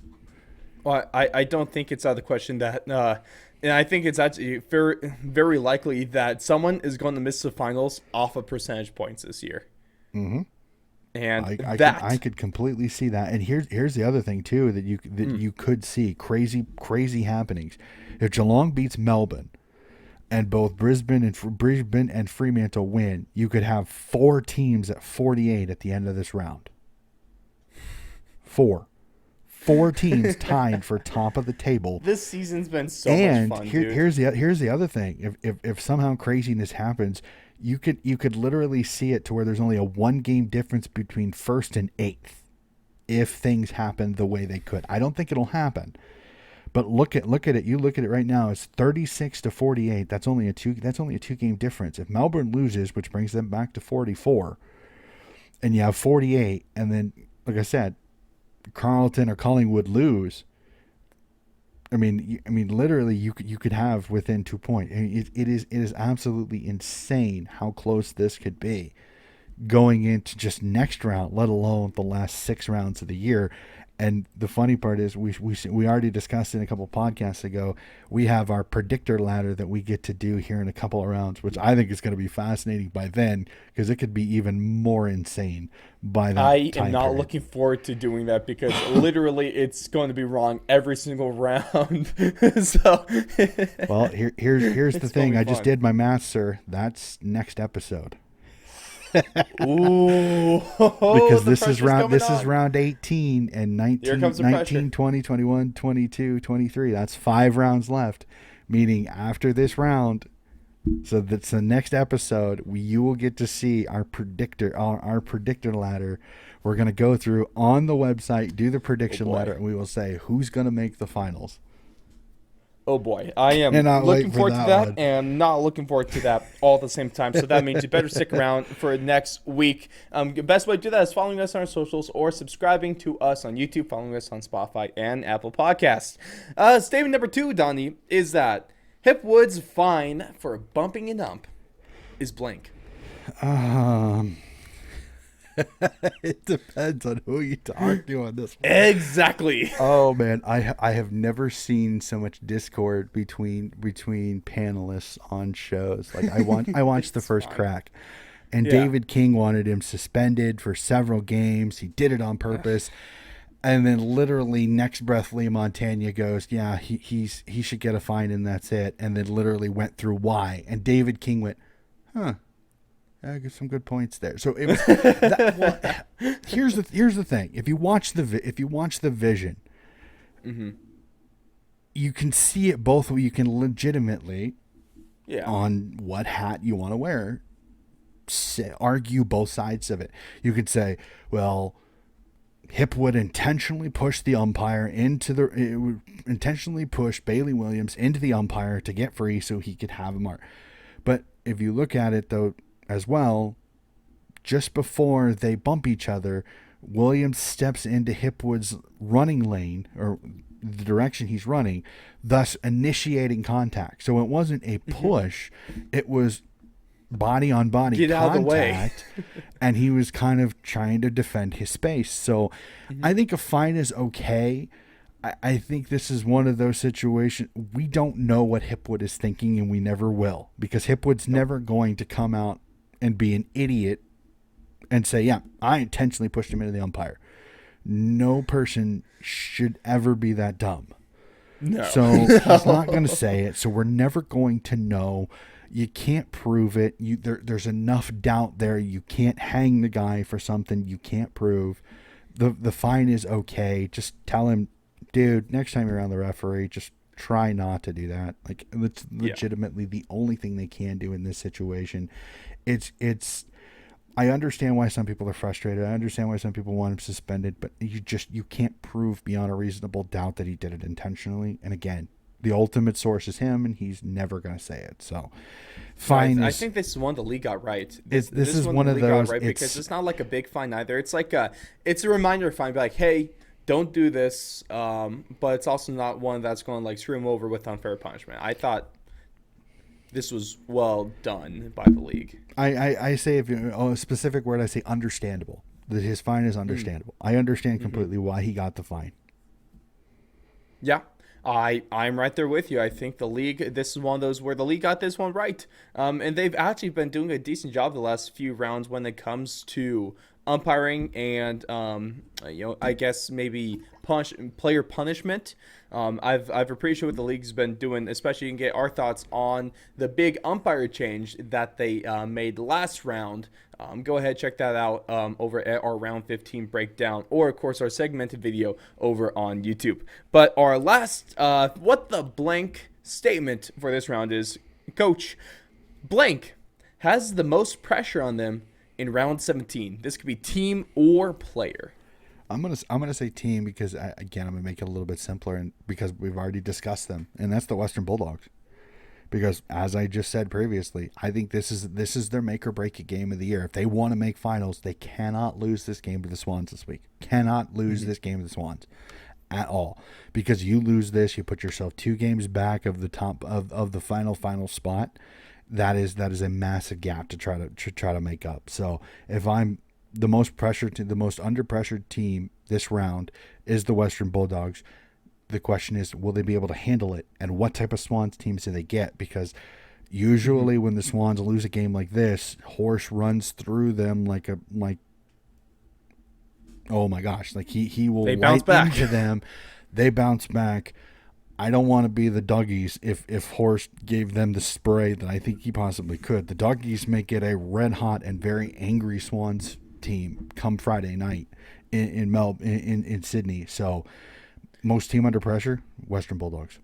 Well, I don't think it's out of the question that, and I think it's actually very, very likely that someone is going to miss the finals off of percentage points this year. Mm-hmm. And I could completely see that. And here's the other thing too, that you could see crazy happenings. If Geelong beats Melbourne, and both Brisbane and Fremantle win, you could have 4 teams at 48 at the end of this round. 4 teams tied for top of the table. This season's been so much fun, dude. Here's the other thing. If somehow craziness happens, you could literally see it to where there's only a 1-game difference between 1st and 8th if things happen the way they could. I don't think it'll happen. But look at it. You look at it right now. It's 36-48. That's only a 2-game difference. If Melbourne loses, which brings them back to 44, and you have 48, and then, like I said, Carlton or Collingwood lose. I mean, literally, you could have within 2 points. It is absolutely insane how close this could be going into just next round, let alone the last 6 rounds of the year. And the funny part is, we already discussed it a couple podcasts ago. We have our predictor ladder that we get to do here in a couple of rounds, which I think is going to be fascinating by then, because it could be even more insane by that I time am not period. looking forward to doing that, because literally it's going to be wrong every single round. So, Well, here's the thing. gonna I be just fun. did my math, sir. That's next episode. Ooh, Because the this is pressure's coming on. round 18 and 19, Here comes the pressure. 19, 20, 21, 22, 23. That's 5 rounds left, meaning after this round. So that's the next episode. You will get to see our predictor ladder. We're going to go through on the website, do the prediction boy. ladder, and we will say who's going to make the finals. Oh boy, I am Cannot wait looking for forward to that that one. and not looking forward to that all at the same time. So that means you better stick around for next week. The best way to do that is following us on our socials or subscribing to us on YouTube, following us on Spotify and Apple Podcasts. Statement number 2, Donnie, is that Hipwood's fine for bumping an ump is blank. It depends on who you talk to on this one. Exactly. Oh man, I have never seen so much discord between panelists on shows. Like I watched the first crack, and Yeah. David King wanted him suspended for several games. He did it on purpose. And then literally next breath, Lee Montagna goes, yeah, he should get a fine and that's it. And then literally went through why. And David King went, huh. I get some good points there. So it was. Here's the thing. If you watch the Vision, Mm-hmm. you can see it both ways. You can legitimately, Yeah. on what hat you want to wear, argue both sides of it. You could say, well, Hipwood intentionally pushed the umpire intentionally pushed Bailey Williams into the umpire to get free so he could have a mark. But if you look at it though, as well, just before they bump each other, Williams steps into Hipwood's running lane, or the direction he's running, thus initiating contact. So it wasn't a push, it was body on body Get out of the way. contact, and he was kind of trying to defend his space. So I think a fine is okay. I think this is one of those situations. We don't know what Hipwood is thinking, and we never will, because Hipwood's never going to come out and be an idiot and say, yeah, I intentionally pushed him into the umpire. No person should ever be that dumb. No. So he's not going to say it. So we're never going to know. You can't prove it. There's enough doubt there. You can't hang the guy for something you can't prove. The fine is okay. Just tell him, dude, next time you're around the referee, just try not to do that. Like, it's legitimately the only thing they can do in this situation. I understand why some people are frustrated. I understand why some people want him suspended, but you can't prove beyond a reasonable doubt that he did it intentionally. And again, the ultimate source is him, and he's never going to say it. So, fine. I think this is one the league got right. This is one of those, because it's not like a big fine either. It's like it's a reminder fine. Be like, hey, don't do this. But it's also not one that's going to like screw him over with unfair punishment. I thought this was well done by the league. I say, if a specific word, I say understandable. That his fine is understandable. I understand completely why he got the fine. Yeah, I'm right there with you. I think the league, this is one of those where the league got this one right. And they've actually been doing a decent job the last few rounds when it comes to umpiring and I guess maybe player punishment. I've appreciated what the league's been doing, especially you can get our thoughts on the big umpire change that they made last round. Go ahead, check that out over at our round 15 breakdown, or of course our segmented video over on YouTube. But our last what the blank statement for this round is, Coach blank has the most pressure on them in round 17. This could be team or player. I'm gonna say team because again I'm gonna make it a little bit simpler, and because we've already discussed them, and that's the Western Bulldogs. Because as I just said previously, I think this is their make or break game of the year. If they want to make finals, they cannot lose this game to the Swans this week. Cannot lose this game to the Swans at all. Because you lose this, you put yourself 2 games back of the top of the final spot. That is a massive gap to try to make up. So if I'm the most under pressured team this round is the Western Bulldogs. The question is, will they be able to handle it, and what type of Swans teams do they get? Because usually when the Swans lose a game like this, Horse runs through them like oh my gosh, like he will bounce back into them. They bounce back. I don't want to be the Doggies if Horst gave them the spray that I think he possibly could. The Doggies may get a red-hot and very angry Swans team come Friday night in Sydney. So most team under pressure, Western Bulldogs.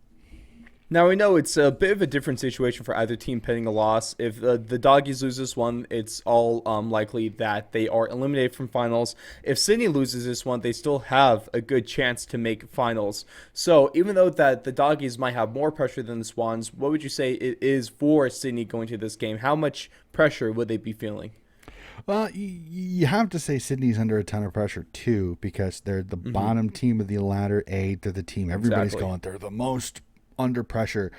Now, we know it's a bit of a different situation for either team pending a loss. If the Doggies lose this one, it's all likely that they are eliminated from finals. If Sydney loses this one, they still have a good chance to make finals. So even though that the Doggies might have more pressure than the Swans, what would you say it is for Sydney going to this game? How much pressure would they be feeling? Well, you have to say Sydney's under a ton of pressure, too, because they're the bottom team of the ladder A. They're the team everybody's going, they're the most under pressure.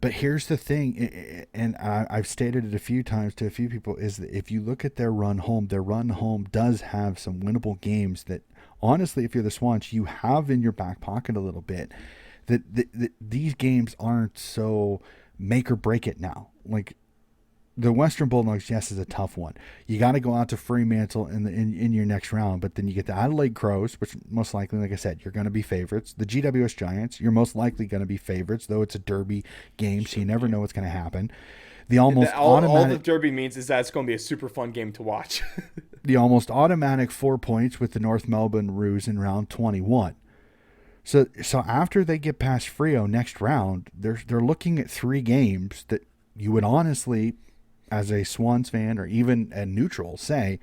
But here's the thing, and I've stated it a few times to a few people, is that if you look at their run home does have some winnable games that, honestly, if you're the Swans, you have in your back pocket a little bit. That these games aren't so make or break it now. Like, the Western Bulldogs, yes, is a tough one. You got to go out to Fremantle in your next round, but then you get the Adelaide Crows, which most likely, like I said, you're going to be favorites. The GWS Giants, you're most likely going to be favorites, though it's a derby game, so you never know what's going to happen. All the derby means is that it's going to be a super fun game to watch. The almost automatic 4 points with the North Melbourne Roos in round 21. So after they get past Freo next round, they're looking at 3 games that you would honestly, as a Swans fan or even a neutral, say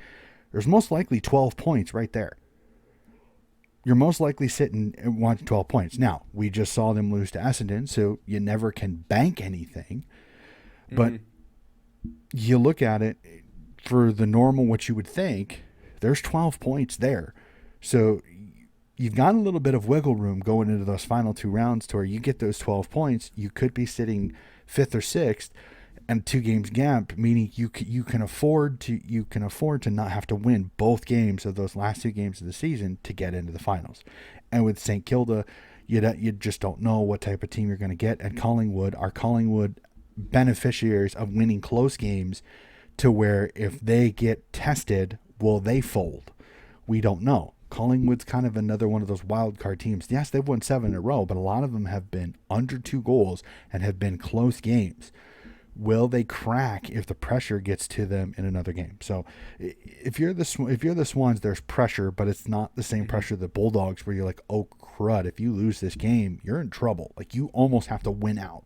there's most likely 12 points right there. You're most likely sitting and watching 12 points. Now, we just saw them lose to Essendon, so you never can bank anything. But you look at it for the normal, what you would think, there's 12 points there. So you've got a little bit of wiggle room going into those final 2 rounds to where you get those 12 points. You could be sitting 5th or 6th. and 2 games gap, meaning you can afford to not have to win both games of those last 2 games of the season to get into the finals. And with St. Kilda, you just don't know what type of team you're going to get. And Collingwood are beneficiaries of winning close games, to where if they get tested, will they fold? We don't know. Collingwood's kind of another one of those wild card teams. Yes, they've won 7 in a row, but a lot of them have been under 2 goals and have been close games. Will they crack if the pressure gets to them in another game? So if you're the Swans, there's pressure, but it's not the same pressure the Bulldogs, where you're like, oh crud, if you lose this game, you're in trouble. Like, you almost have to win out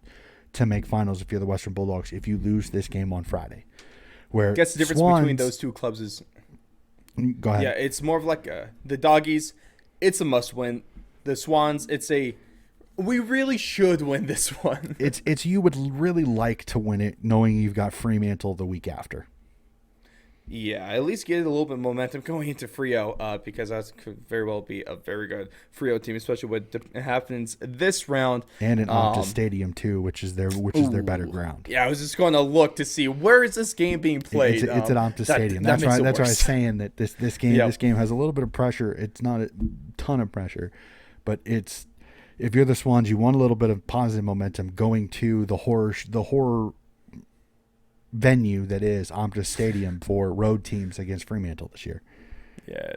to make finals if you're the Western Bulldogs if you lose this game on Friday. Where I guess the difference between those two clubs is, go ahead. yeah, it's more of like the Doggies, it's a must-win. The Swans, we really should win this one. It's you would really like to win it, knowing you've got Fremantle the week after. Yeah, at least get a little bit of momentum going into Freo, because that could very well be a very good Freo team, especially what happens this round. And an Optus Stadium too, which is their better ground. Yeah, I was just going to look to see where is this game being played. It's at Optus Stadium. That's why I was saying that this game has a little bit of pressure. It's not a ton of pressure, but it's, if you're the Swans, you want a little bit of positive momentum going to the horror venue that is Optus Stadium for road teams against Fremantle this year. Yeah,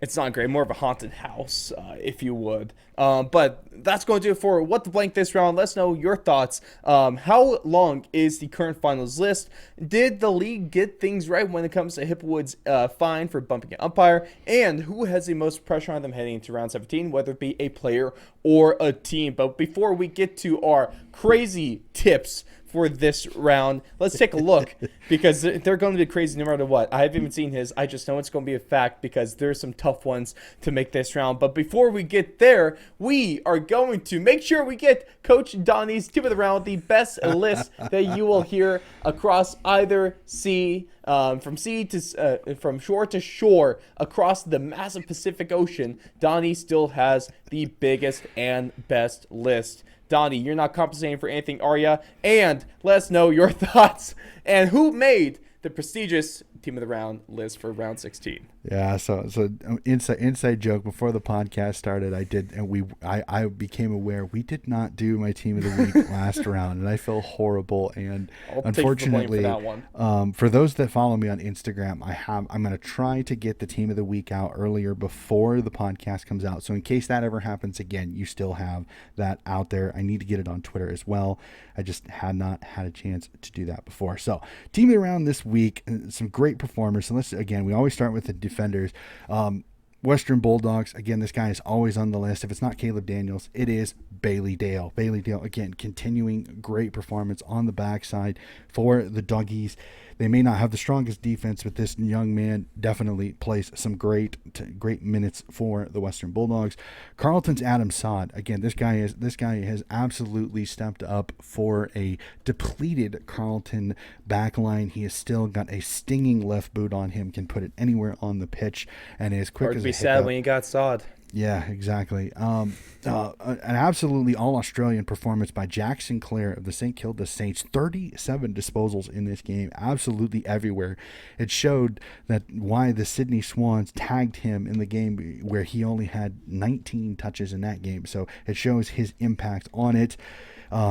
it's not great. More of a haunted house, if you would. But that's going to do it for What the Blank this round. Let us know your thoughts. How long is the current finals list? Did the league get things right when it comes to Hipwood's fine for bumping an umpire? And who has the most pressure on them heading into round 17, whether it be a player or a team? But before we get to our crazy tips for this round, let's take a look, because they're going to be crazy no matter what. I haven't even seen his. I just know it's going to be a fact, because there's some tough ones to make this round. But before we get there, we are going to make sure we get Coach Donnie's tip of the round, the best list that you will hear across either sea, from shore to shore across the massive Pacific Ocean. Donnie still has the biggest and best list. Donnie, you're not compensating for anything, are ya? And let us know your thoughts and who made the prestigious team of the round list for round 16. Yeah, so inside joke, before the podcast started, I became aware we did not do my team of the week last round, and I feel horrible. And unfortunately, for that one. For those that follow me on Instagram, I'm going to try to get the team of the week out earlier before the podcast comes out. So in case that ever happens again, you still have that out there. I need to get it on Twitter as well. I just had not had a chance to do that before. So team of the round this week, some great performers. So we always start with the defenders. Western Bulldogs, again, this guy is always on the list. If it's not Caleb Daniels, it is Bailey Dale. Bailey Dale, again, continuing great performance on the backside for the Doggies. They may not have the strongest defense, but this young man definitely plays some great minutes for the Western Bulldogs. Carleton's Adam Sod. Again, this guy has absolutely stepped up for a depleted Carleton backline. He has still got a stinging left boot on him, can put it anywhere on the pitch, and is quick Hard as to a be sad hiccup. when you got Sod. Yeah, exactly. An absolutely all-Australian performance by Jack Sinclair of the St. Kilda Saints. 37 disposals in this game, absolutely everywhere. It showed that why the Sydney Swans tagged him in the game, where he only had 19 touches in that game. So it shows his impact on it.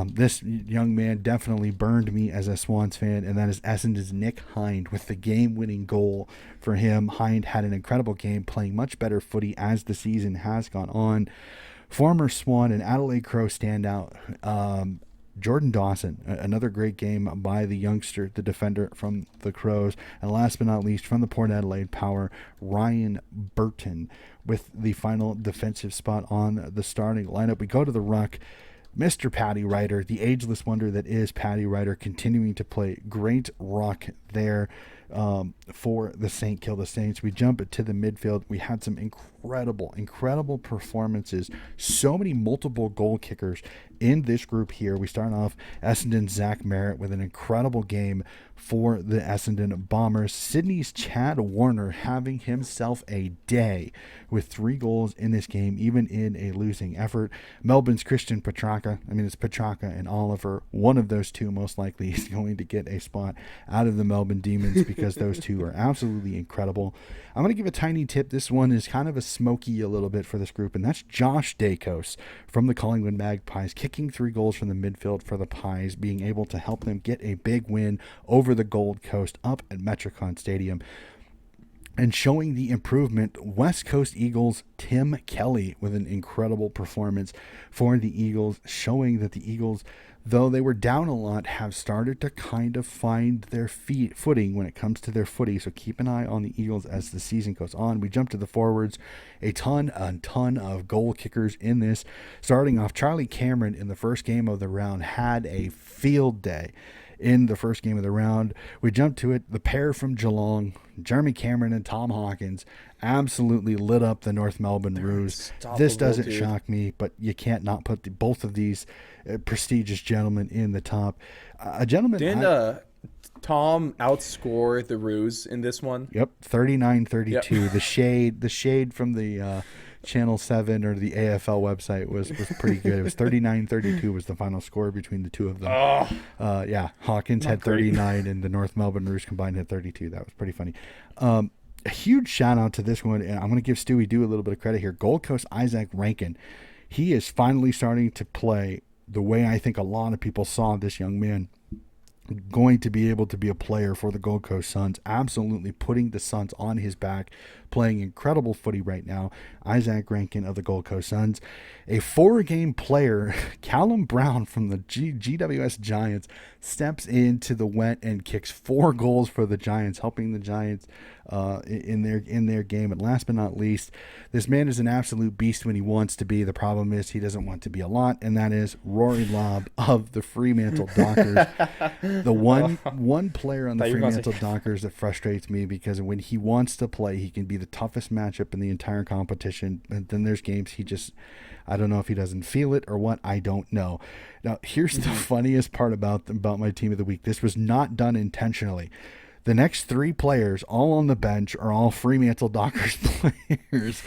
This young man definitely burned me as a Swans fan, and that is Essendon's Nick Hind with the game-winning goal for him. Hind had an incredible game, playing much better footy as the season has gone on. Former Swan and Adelaide Crow standout, Jordan Dawson, another great game by the youngster, the defender from the Crows. And last but not least, from the Port Adelaide Power, Ryan Burton with the final defensive spot on the starting lineup. We go to the ruck. Mr. Paddy Ryder, the ageless wonder that is Paddy Ryder, continuing to play great ruck there. for the St. Kilda Saints. We jump to the midfield. We had some incredible performances. So many multiple goal kickers in this group here. We start off Essendon's Zach Merritt with an incredible game for the Essendon Bombers. Sydney's Chad Warner having himself a day with 3 goals in this game, even in a losing effort. Melbourne's Christian Petrarca. I mean, it's Petrarca and Oliver. One of those two most likely is going to get a spot out of the Melbourne Demons because those two are absolutely incredible. I'm going to give a tiny tip. This one is kind of a smoky a little bit for this group, and that's Josh Dacos from the Collingwood Magpies, kicking 3 goals from the midfield for the Pies, being able to help them get a big win over the Gold Coast up at Metricon Stadium. And showing the improvement, West Coast Eagles' Tim Kelly with an incredible performance for the Eagles, showing that the Eagles, though they were down a lot, have started to kind of find their footing when it comes to their footy. So keep an eye on the Eagles as the season goes on. We jump to the forwards. A ton of goal kickers in this. Starting off, Charlie Cameron in the first game of the round had a field day. In the first game of the round, we jump to it. The pair from Geelong, Jeremy Cameron and Tom Hawkins, absolutely lit up the North Melbourne Roos. This doesn't shock me, but you can't not put both of these prestigious gentlemen in the top. A gentleman. Didn't Tom outscore the Roos in this one? Yep, 39-32. Yep. The shade from the Channel 7 or the AFL website was pretty good. It was 39-32 was the final score between the two of them. Hawkins had 39 and the North Melbourne Roos combined had 32. That was pretty funny. A huge shout out to this one, and I'm going to give Stewie Doo a little bit of credit here. Gold Coast Isaac Rankin. He is finally starting to play the way I think a lot of people saw this young man going to be able to be a player for the Gold Coast Suns, absolutely putting the Suns on his back, playing incredible footy right now. Isaac Rankin of the Gold Coast Suns. A 4-game player, Callum Brown from the GWS Giants, steps into the wet and kicks 4 goals for the Giants, helping the Giants in their game. And last but not least, this man is an absolute beast when he wants to be. The problem is he doesn't want to be a lot, and that is Rory Lobb of the Fremantle Dockers. The one player on the Fremantle Dockers that frustrates me, because when he wants to play, he can be the toughest matchup in the entire competition. And then there's games I don't know if he doesn't feel it or what. I don't know. Now, here's the funniest part about my team of the week. This was not done intentionally. The next 3 players, all on the bench, are all Fremantle Dockers players.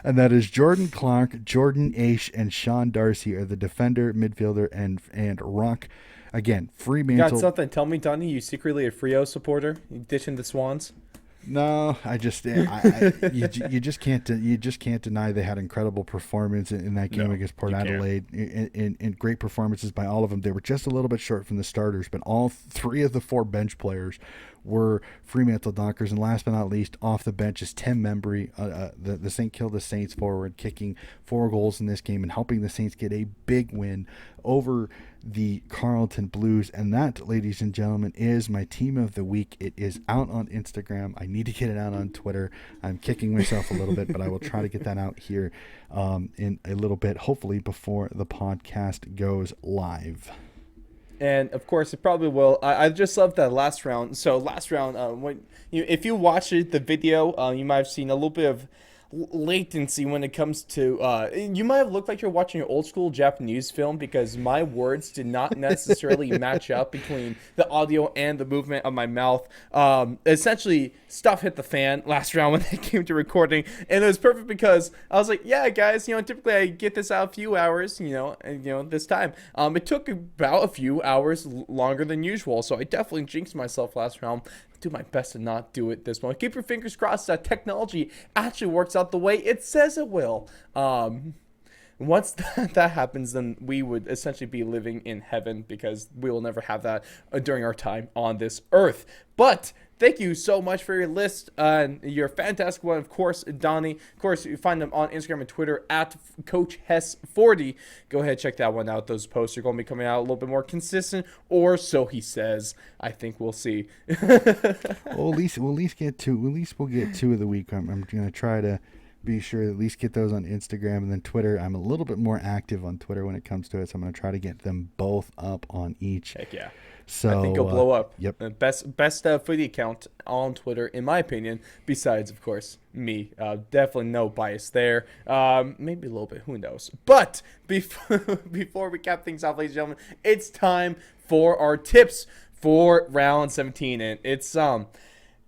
And that is Jordan Clark, Jordan Aish, and Sean Darcy are the defender, midfielder, and ruck. Again, Fremantle. Got something? Tell me, Donnie, you secretly a Frio supporter? You ditching the Swans? No, you just can't deny they had incredible performance in that game against Port Adelaide, and great performances by all of them. They were just a little bit short from the starters, but all 3 of the 4 bench players were Fremantle Dockers. And last but not least, off the bench is Tim Membry, the St. Kilda Saints forward, kicking 4 goals in this game and helping the Saints get a big win over the Carlton Blues. And that, ladies and gentlemen, is my team of the week. It is out on Instagram. I need to get it out on Twitter. I'm kicking myself a little bit, but I will try to get that out here in a little bit, hopefully before the podcast goes live. And of course, it probably will. I just love that last round. So last round, if you watch the video, you might have seen a little bit of latency when it comes to you might have looked like you're watching an old school Japanese film, because my words did not necessarily match up between the audio and the movement of my mouth. Essentially, stuff hit the fan last round when it came to recording, and it was perfect because I was like, yeah guys, typically I get this out a few hours, this time it took about a few hours longer than usual, so I definitely jinxed myself last round. Do my best to not do it this moment. Keep your fingers crossed that technology actually works out the way it says it will. Once that happens, then we would essentially be living in heaven, because we will never have that during our time on this earth. But thank you so much for your list. You're a fantastic one, of course, Donnie. Of course, you find them on Instagram and Twitter at Coach Hess40. Go ahead, check that one out. Those posts are going to be coming out a little bit more consistent, or so he says. I think we'll see. Well, at least we'll get 2 of the week. I'm going to try to be sure to at least get those on Instagram and then Twitter. I'm a little bit more active on Twitter when it comes to it, so I'm going to try to get them both up on each. Heck yeah. So I think you'll blow up. Yep. Best footy account on Twitter, in my opinion, besides, of course, me. Definitely no bias there. Maybe a little bit. Who knows? But before we cap things off, ladies and gentlemen, it's time for our tips for round 17. And it's not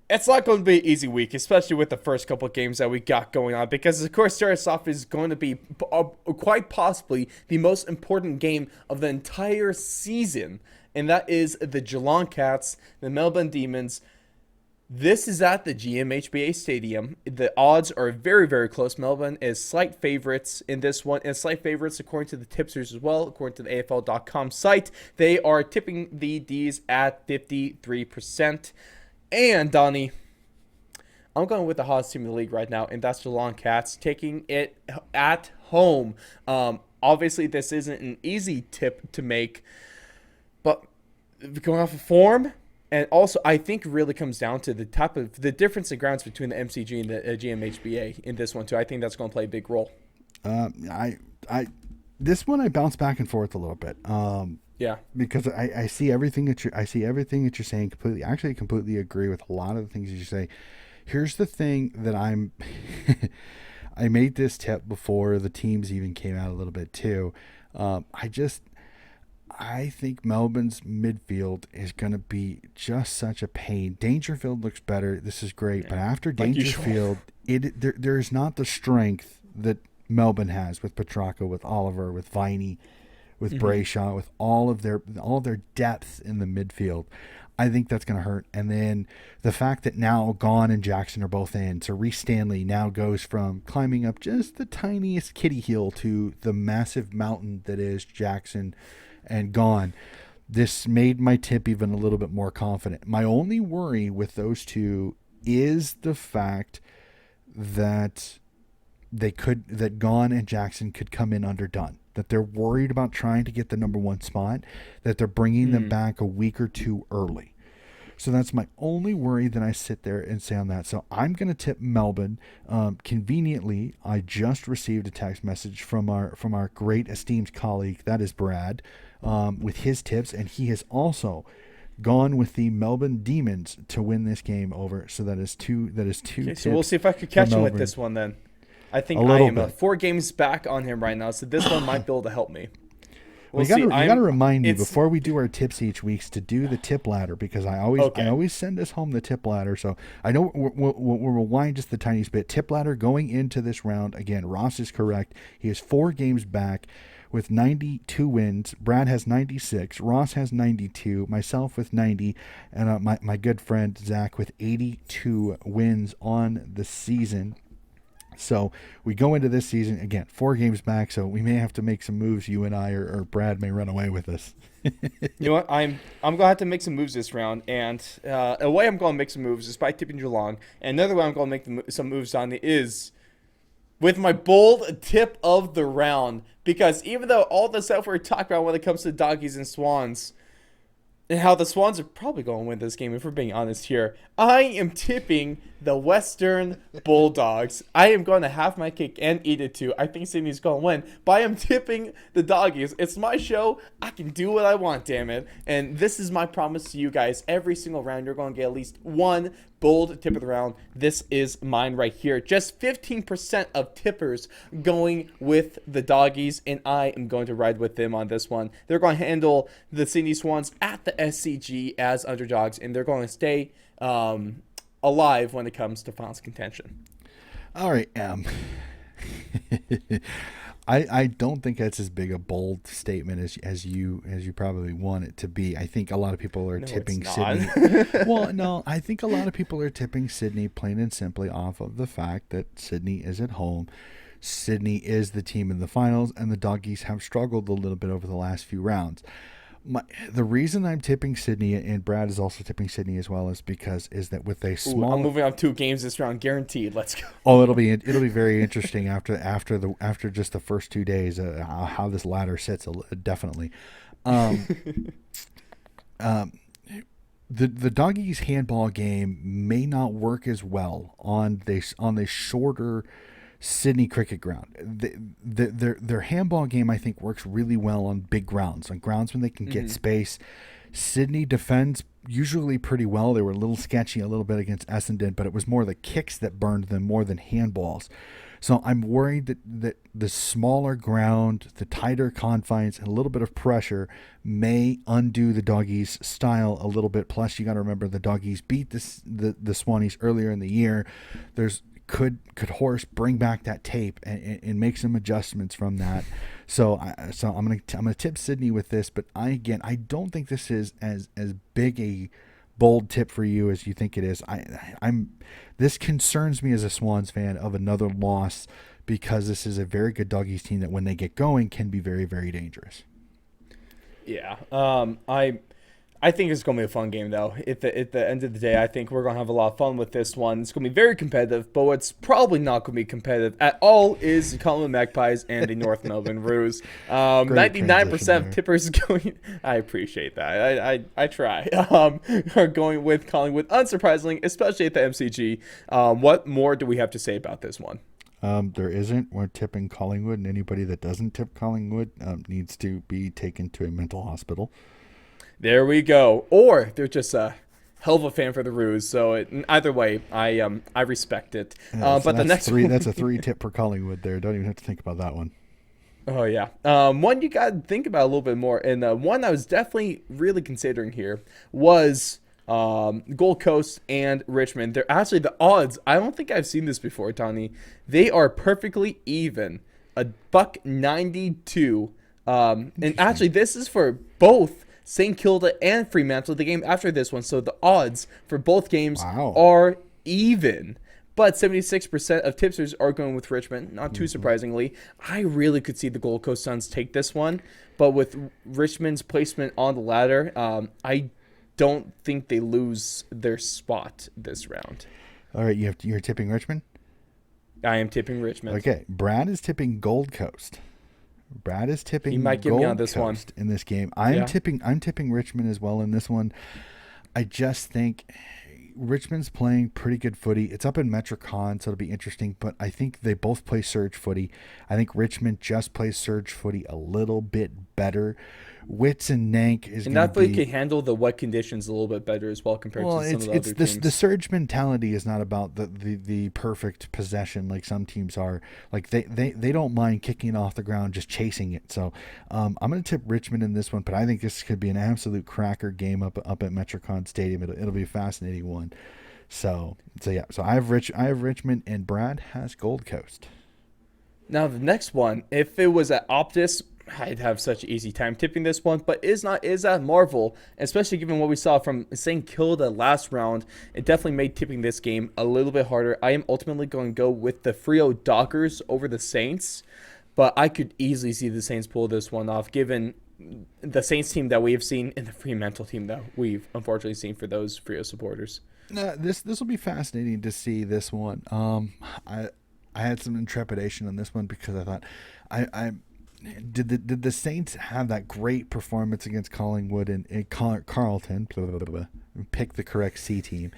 going to be an easy week, especially with the first couple of games that we got going on, because of course start us off is going to be quite possibly the most important game of the entire season, and that is the Geelong Cats, the Melbourne Demons. This is at the GMHBA Stadium. The odds are very, very close. Melbourne is slight favorites in this one, and slight favorites according to the tipsters as well, according to the AFL.com site. They are tipping the Ds at 53%. And, Donnie, I'm going with the hottest team in the league right now, and that's the Geelong Cats, taking it at home. Obviously, this isn't an easy tip to make, but going off of form, and also I think really comes down to the difference in grounds between the MCG and the GMHBA in this one too. I think that's going to play a big role. This one I bounce back and forth a little bit. Yeah, because I see everything that you're saying completely. Actually, completely agree with a lot of the things you say. Here's the thing that I made this tip before the teams even came out a little bit too. I think Melbourne's midfield is going to be just such a pain. Dangerfield looks better. This is great, but after Dangerfield, there's not the strength that Melbourne has with Petrarca, with Oliver, with Viney, with Brayshaw, with all of their depth in the midfield. I think that's going to hurt. And then the fact that now Gawn and Jackson are both in, so Reece Stanley now goes from climbing up just the tiniest kitty hill to the massive mountain that is Jackson and Gawn. This made my tip even a little bit more confident. My only worry with those two is the fact that Gawn and Jackson could come in underdone. That they're worried about trying to get the number one spot, that they're bringing them back a week or two early. So that's my only worry that I sit there and say on that. So I'm going to tip Melbourne. Conveniently, I just received a text message from our great esteemed colleague, that is Brad, with his tips, and he has also gone with the Melbourne Demons to win this game over. So that is two. Okay, so we'll see if I could catch him with this one then. I think I am 4 games back on him right now, so this one might be able to help me. You got to remind me before we do our tips each week to do the tip ladder, because I always send us home the tip ladder. So I know we'll rewind just the tiniest bit. Tip ladder going into this round again. Ross is correct. He is 4 games back with 92 wins. Brad has 96. Ross has 92. Myself with 90, and my good friend Zach with 82 wins on the season. So we go into this season, again, 4 games back, so we may have to make some moves, you and I, or Brad may run away with us. You know what? I'm going to have to make some moves this round, and a way I'm going to make some moves is by tipping Geelong, and another way I'm going to make some moves on is with my bold tip of the round, because even though all the stuff we're talking about when it comes to doggies and swans, and how the Swans are probably going to win this game, if we're being honest here, I am tipping the Western Bulldogs. I am going to have my cake and eat it too. I think Sydney's going to win, but I am tipping the doggies. It's my show. I can do what I want, damn it. And this is my promise to you guys. Every single round, you're going to get at least one bold tip of the round. This is mine right here. Just 15% of tippers going with the doggies, and I am going to ride with them on this one. They're going to handle the Sydney Swans at the SCG as underdogs, and they're going to stay alive when it comes to finals contention. All right, I don't think that's as big a bold statement as you probably want it to be. I think a lot of people are tipping Sydney. Well, no, I think a lot of people are tipping Sydney plain and simply off of the fact that Sydney is at home. Sydney is the team in the finals, and the doggies have struggled a little bit over the last few rounds. The reason I'm tipping Sydney, and Brad is also tipping Sydney as well, is that with a small. I'm moving on 2 games this round, guaranteed. Let's go. Oh, it'll be very interesting after just the first 2 days how this ladder sits. Definitely. The doggies handball game may not work as well on the shorter Sydney Cricket Ground. Their handball game, I think, works really well on big grounds, on grounds when they can get space. Sydney defends usually pretty well. They were a little sketchy a little bit against Essendon, but it was more the kicks that burned them more than handballs. So I'm worried that the smaller ground, the tighter confines, and a little bit of pressure may undo the Doggies' style a little bit. Plus, you got to remember the Doggies beat the Swannies earlier in the year. Could Horse bring back that tape and make some adjustments from that? So I'm gonna tip Sydney with this, but I don't think this is as big a bold tip for you as you think it is. This concerns me as a Swans fan of another loss, because this is a very good Doggies team that when they get going can be very, very dangerous. Yeah. I think it's going to be a fun game, though. At the end of the day, I think we're going to have a lot of fun with this one. It's going to be very competitive, but what's probably not going to be competitive at all is the Collingwood Magpies and the North Melbourne Roos. 99% of tippers going... I appreciate that. I try. Are going with Collingwood, unsurprisingly, especially at the MCG. What more do we have to say about this one? There isn't. We're tipping Collingwood, and anybody that doesn't tip Collingwood needs to be taken to a mental hospital. There we go. Or they're just a hell of a fan for the Roos. So either way, I respect it. But the next one, that's a 3 tip for Collingwood there. Don't even have to think about that one. Oh yeah. One you got to think about a little bit more, and one I was definitely really considering here was Gold Coast and Richmond. They're actually the odds. I don't think I've seen this before, Tony. They are perfectly even, $1.92. And actually, this is for both St. Kilda and Fremantle, the game after this one. So the odds for both games are even. But 76% of tipsters are going with Richmond, not too surprisingly. I really could see the Gold Coast Suns take this one. But with Richmond's placement on the ladder, I don't think they lose their spot this round. All right, you're tipping Richmond? I am tipping Richmond. Okay, Brad is tipping Gold Coast. Brad is tipping he might give Gold me on this Coast one in this game. I'm tipping Richmond as well in this one. I just think Richmond's playing pretty good footy. It's up in Metricon, so it'll be interesting, but I think they both play surge footy. I think Richmond just plays surge footy a little bit better. Wits and Nank is going to be... And that footy can handle the wet conditions a little bit better as well compared to some of the other teams. The surge mentality is not about the perfect possession like some teams are. Like they don't mind kicking it off the ground, just chasing it. So I'm going to tip Richmond in this one, but I think this could be an absolute cracker game up at Metricon Stadium. It'll be a fascinating one. So I have Richmond, and Brad has Gold Coast. Now the next one, if it was at Optus, I'd have such an easy time tipping this one, but is at Marvel, especially given what we saw from St. Kilda last round. It definitely made tipping this game a little bit harder. I am ultimately going to go with the Freo Dockers over the Saints, but I could easily see the Saints pull this one off, given the Saints team that we have seen and the Fremantle team that we've unfortunately seen for those Freo supporters. This will be fascinating to see this one. I had some trepidation on this one because I thought Did the Saints have that great performance against Collingwood and Carlton? Pick the correct C team,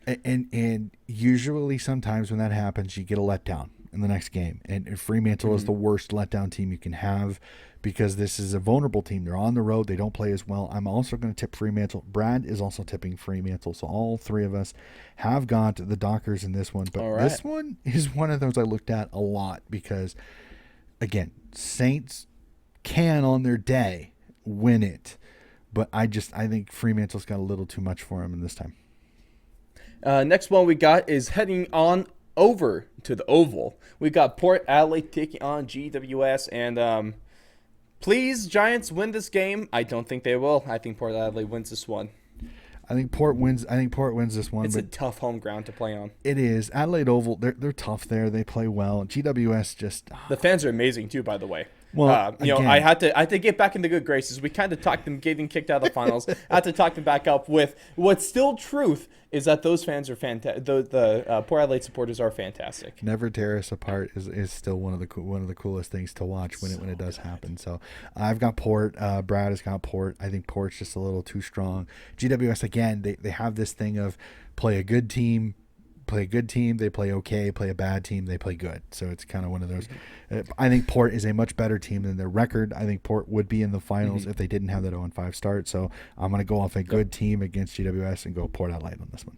and usually sometimes when that happens, you get a letdown in the next game. And Fremantle is the worst letdown team you can have because this is a vulnerable team. They're on the road. They don't play as well. I'm also going to tip Fremantle. Brad is also tipping Fremantle. So all three of us have got the Dockers in this one. But this one is one of those I looked at a lot because, again, Saints can on their day win it. But I think Fremantle's got a little too much for him in this time. Next one we got is heading on over to the Oval. We got Port Adelaide taking on GWS, and please, Giants, win this game. I don't think they will. I think Port Adelaide wins this one. I think Port wins this one. It's a tough home ground to play on. It is. Adelaide Oval, they're tough there. They play well. GWS just... The fans are amazing too, by the way. Well, I had to get back in the good graces. We kind of talked them getting kicked out of the finals. I had to talk them back up with what's still truth is that those fans are fantastic. The Port Adelaide supporters are fantastic. Never tear us apart is still one of the coolest things to watch when it does happen. So I've got Port. Brad has got Port. I think Port's just a little too strong. GWS again. They have this thing of play a good team, play a good team, they play okay. Play a bad team, they play good. So it's kind of one of those. I think Port is a much better team than their record. I think Port would be in the finals if they didn't have that 0-5 start. So I'm going to go off a good team against GWS and go Port Adelaide on this one.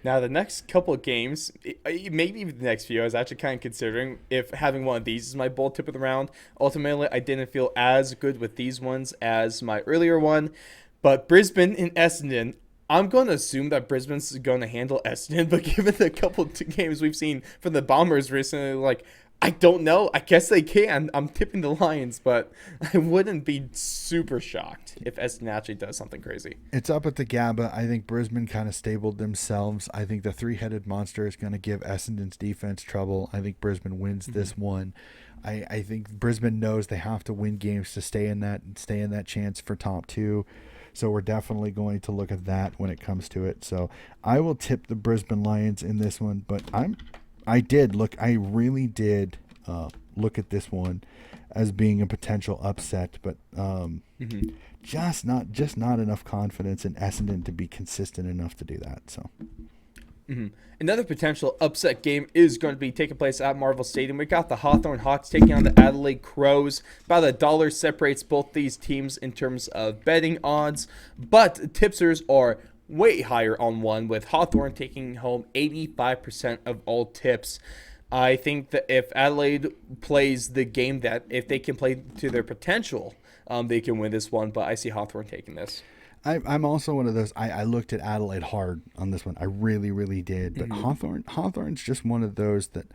Now, the next couple of games, maybe even the next few, I was actually kind of considering if having one of these is my bold tip of the round. Ultimately, I didn't feel as good with these ones as my earlier one. But Brisbane and Essendon, I'm going to assume that Brisbane's going to handle Essendon. But given the couple of games we've seen from the Bombers recently, I don't know. I guess they can. I'm tipping the Lions, but I wouldn't be super shocked if Essendon actually does something crazy. It's up at the Gabba. I think Brisbane kind of stabled themselves. I think the three-headed monster is going to give Essendon's defense trouble. I think Brisbane wins this one. I think Brisbane knows they have to win games to stay in that chance for top two. So we're definitely going to look at that when it comes to it. So I will tip the Brisbane Lions in this one, but I really did look at this one as being a potential upset, but just not enough confidence in Essendon to be consistent enough to do that. So Another potential upset game is going to be taking place at Marvel Stadium. We got the Hawthorn Hawks taking on the Adelaide Crows. About $1 separates both these teams in terms of betting odds, but tipsters are way higher on one, with Hawthorn taking home 85% of all tips. I think that if Adelaide plays the game that if they can play to their potential, they can win this one, but I see Hawthorn taking this. I'm also one of those. I looked at Adelaide hard on this one. I really, really did. But Hawthorn's just one of those that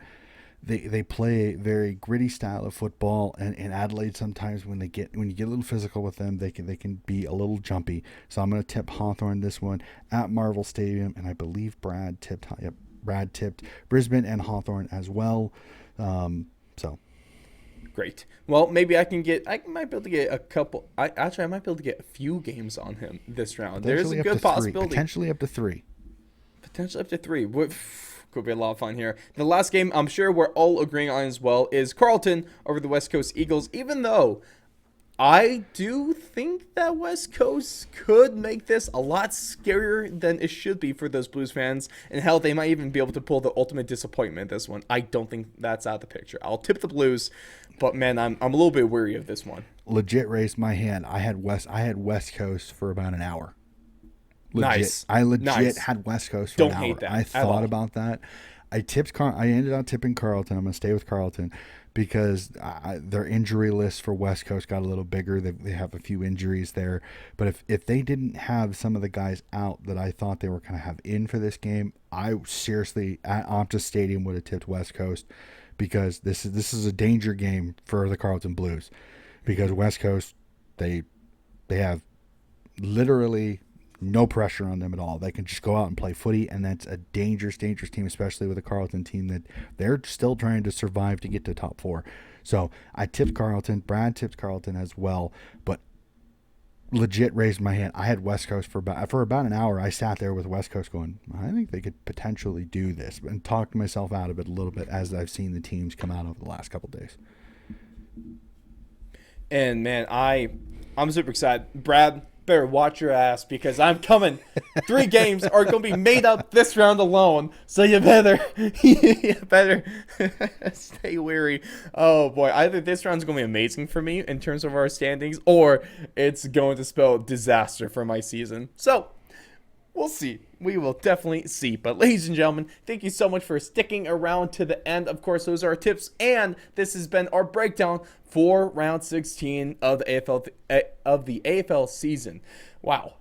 they play a very gritty style of football, and Adelaide sometimes when you get a little physical with them, they can be a little jumpy. So I'm going to tip Hawthorn this one at Marvel Stadium, and I believe Brad tipped Brisbane and Hawthorn as well. So. Great. Well, maybe I might be able to get a couple. I might be able to get a few games on him this round. There's a good possibility. Potentially up to three. Could be a lot of fun here. The last game I'm sure we're all agreeing on as well is Carlton over the West Coast Eagles, even though I do think that West Coast could make this a lot scarier than it should be for those Blues fans. And hell, they might even be able to pull the ultimate disappointment this one. I don't think that's out of the picture. I'll tip the Blues, but man, I'm a little bit weary of this one. Legit raised my hand. I had West Coast for about an hour. Legit. Nice. I legit had West Coast for an hour. Don't hate that. I thought about that. I ended up tipping Carlton. I'm going to stay with Carlton because their injury list for West Coast got a little bigger. They have a few injuries there. But if they didn't have some of the guys out that I thought they were going to have in for this game, I seriously, at Optus Stadium, would have tipped West Coast because this is a danger game for the Carlton Blues because West Coast, they have literally no pressure on them at all. They can just go out and play footy, and that's a dangerous team, especially with a Carlton team that they're still trying to survive to get to top four. So I tipped Carlton. Brad tipped Carlton as well, but legit raised my hand. I had West Coast for about an hour. I sat there with West Coast going, I think they could potentially do this, and talked myself out of it a little bit as I've seen the teams come out over the last couple of days. And man, I'm super excited. Brad, better watch your ass because I'm coming. 3 games are going to be made up this round alone, so you better stay wary. Oh boy, either this round's going to be amazing for me in terms of our standings, or it's going to spell disaster for my season. So we'll see. We will definitely see. But ladies and gentlemen, thank you so much for sticking around to the end. Of course, those are our tips, and this has been our breakdown for round 16 of the AFL season. Wow,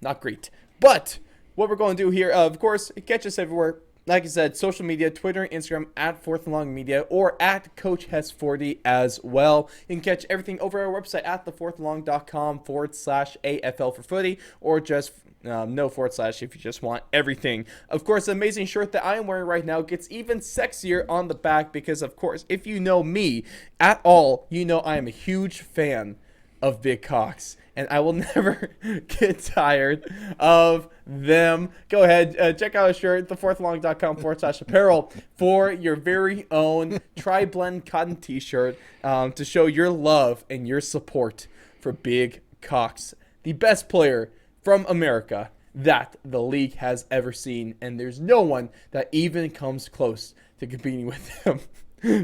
not great. But what we're going to do here, of course, catch us everywhere. Like I said, social media, Twitter and Instagram at Fourth and Long Media or at Coach Hess40 as well. You can catch everything over our website at thefourthandlong.com/AFL for footy, or just no / if you just want everything. Of course, the amazing shirt that I am wearing right now gets even sexier on the back because, of course, if you know me at all, you know I am a huge fan of big cocks, and I will never get tired of them. Go ahead, check out our shirt, thefourthandlong.com/apparel for your very own tri-blend cotton t-shirt to show your love and your support for big cocks. The best player from America that the league has ever seen, and there's no one that even comes close to competing with him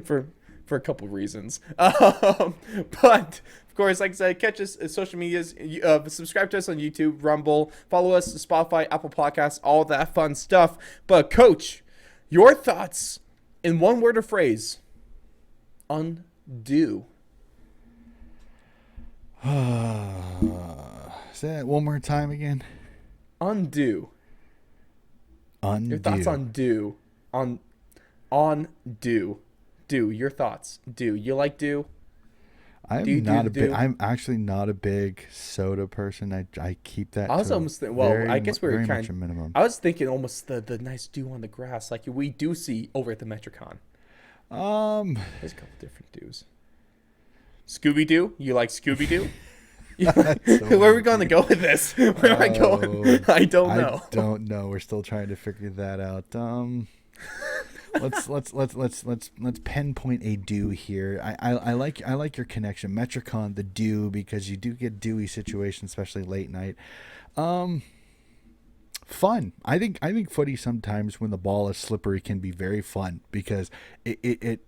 for a couple of reasons. But of course, like I said, catch us at social medias, subscribe to us on YouTube, Rumble, follow us on Spotify, Apple Podcasts, all that fun stuff. But Coach, your thoughts in one word or phrase: undo. Say that one more time again. Undo. Undo. Your thoughts on do. On do. Do. Your thoughts. Do. You like do? I'm actually not a big soda person. I keep that. I was almost I guess we're much a minimum. I was thinking almost the nice dew on the grass like we do see over at the Metricon. There's a couple different dews. Scooby Doo. You like Scooby Doo? Where are we going to go with this? Where am I going? I don't know. I don't know. We're still trying to figure that out. Let's pinpoint a dew here. I like your connection, Metricon, the dew, because you do get dewy situations, especially late night. Fun. I think footy sometimes when the ball is slippery can be very fun because it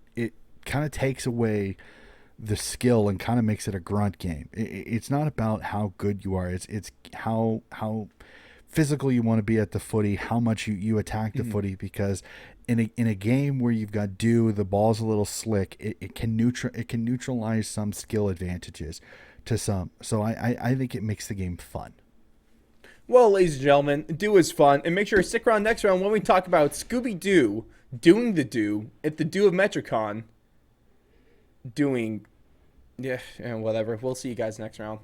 kind of takes away the skill and kind of makes it a grunt game. It's not about how good you are. It's how physical you want to be at the footy, how much you attack the footy, because in a game where you've got dew, the ball's a little slick, it can neutralize some skill advantages to some. So I think it makes the game fun. Well, ladies and gentlemen, dew is fun, and make sure to stick around next round when we talk about Scooby-Doo doing the dew at the dew of Metricon. Doing, yeah, whatever. We'll see you guys next round.